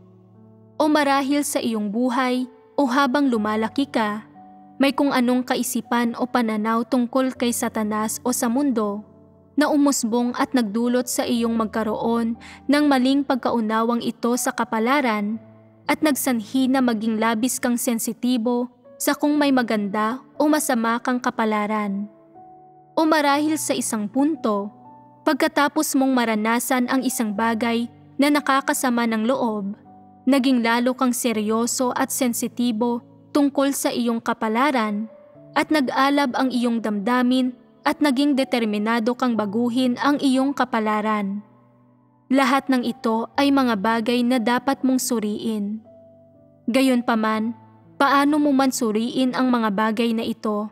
A: O marahil sa iyong buhay o habang lumalaki ka, may kung anong kaisipan o pananaw tungkol kay Satanas o sa mundo na umusbong at nagdulot sa iyong magkaroon ng maling pagkaunawang ito sa kapalaran at nagsanhi na maging labis kang sensitibo sa kung may maganda o masama kang kapalaran. O marahil sa isang punto, pagkatapos mong maranasan ang isang bagay na nakakasama ng loob, naging lalo kang seryoso at sensitibo tungkol sa iyong kapalaran at nag-alab ang iyong damdamin at naging determinado kang baguhin ang iyong kapalaran. Lahat ng ito ay mga bagay na dapat mong suriin. Gayunpaman, paano mo man suriin ang mga bagay na ito,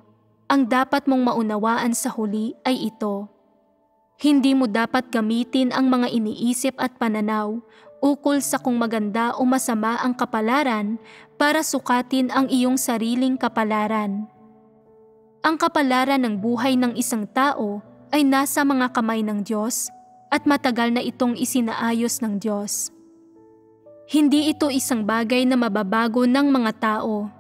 A: ang dapat mong maunawaan sa huli ay ito. Hindi mo dapat gamitin ang mga iniisip at pananaw ukol sa kung maganda o masama ang kapalaran para sukatin ang iyong sariling kapalaran. Ang kapalaran ng buhay ng isang tao ay nasa mga kamay ng Diyos at matagal na itong isinaayos ng Diyos. Hindi ito isang bagay na mababago ng mga tao.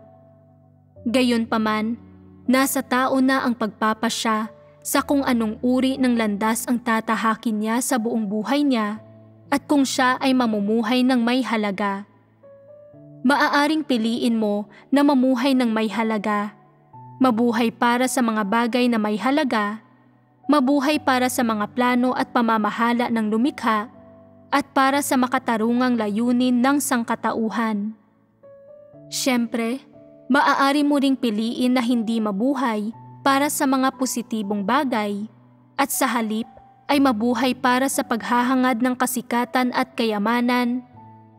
A: Gayunpaman, nasa tao na ang pagpapasya sa kung anong uri ng landas ang tatahakin niya sa buong buhay niya at kung siya ay mamumuhay ng may halaga. Maaaring piliin mo na mamuhay ng may halaga, mabuhay para sa mga bagay na may halaga, mabuhay para sa mga plano at pamamahala ng lumikha, at para sa makatarungang layunin ng sangkatauhan. Siyempre, maaari mo ring piliin na hindi mabuhay para sa mga positibong bagay, at sa halip ay mabuhay para sa paghahangad ng kasikatan at kayamanan,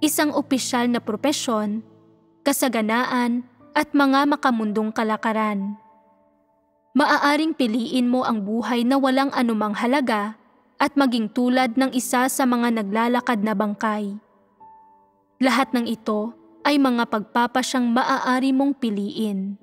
A: isang opisyal na propesyon, kasaganaan, at mga makamundong kalakaran. Maaaring piliin mo ang buhay na walang anumang halaga at maging tulad ng isa sa mga naglalakad na bangkay. Lahat ng ito ay mga pagpapasyang maaari mong piliin.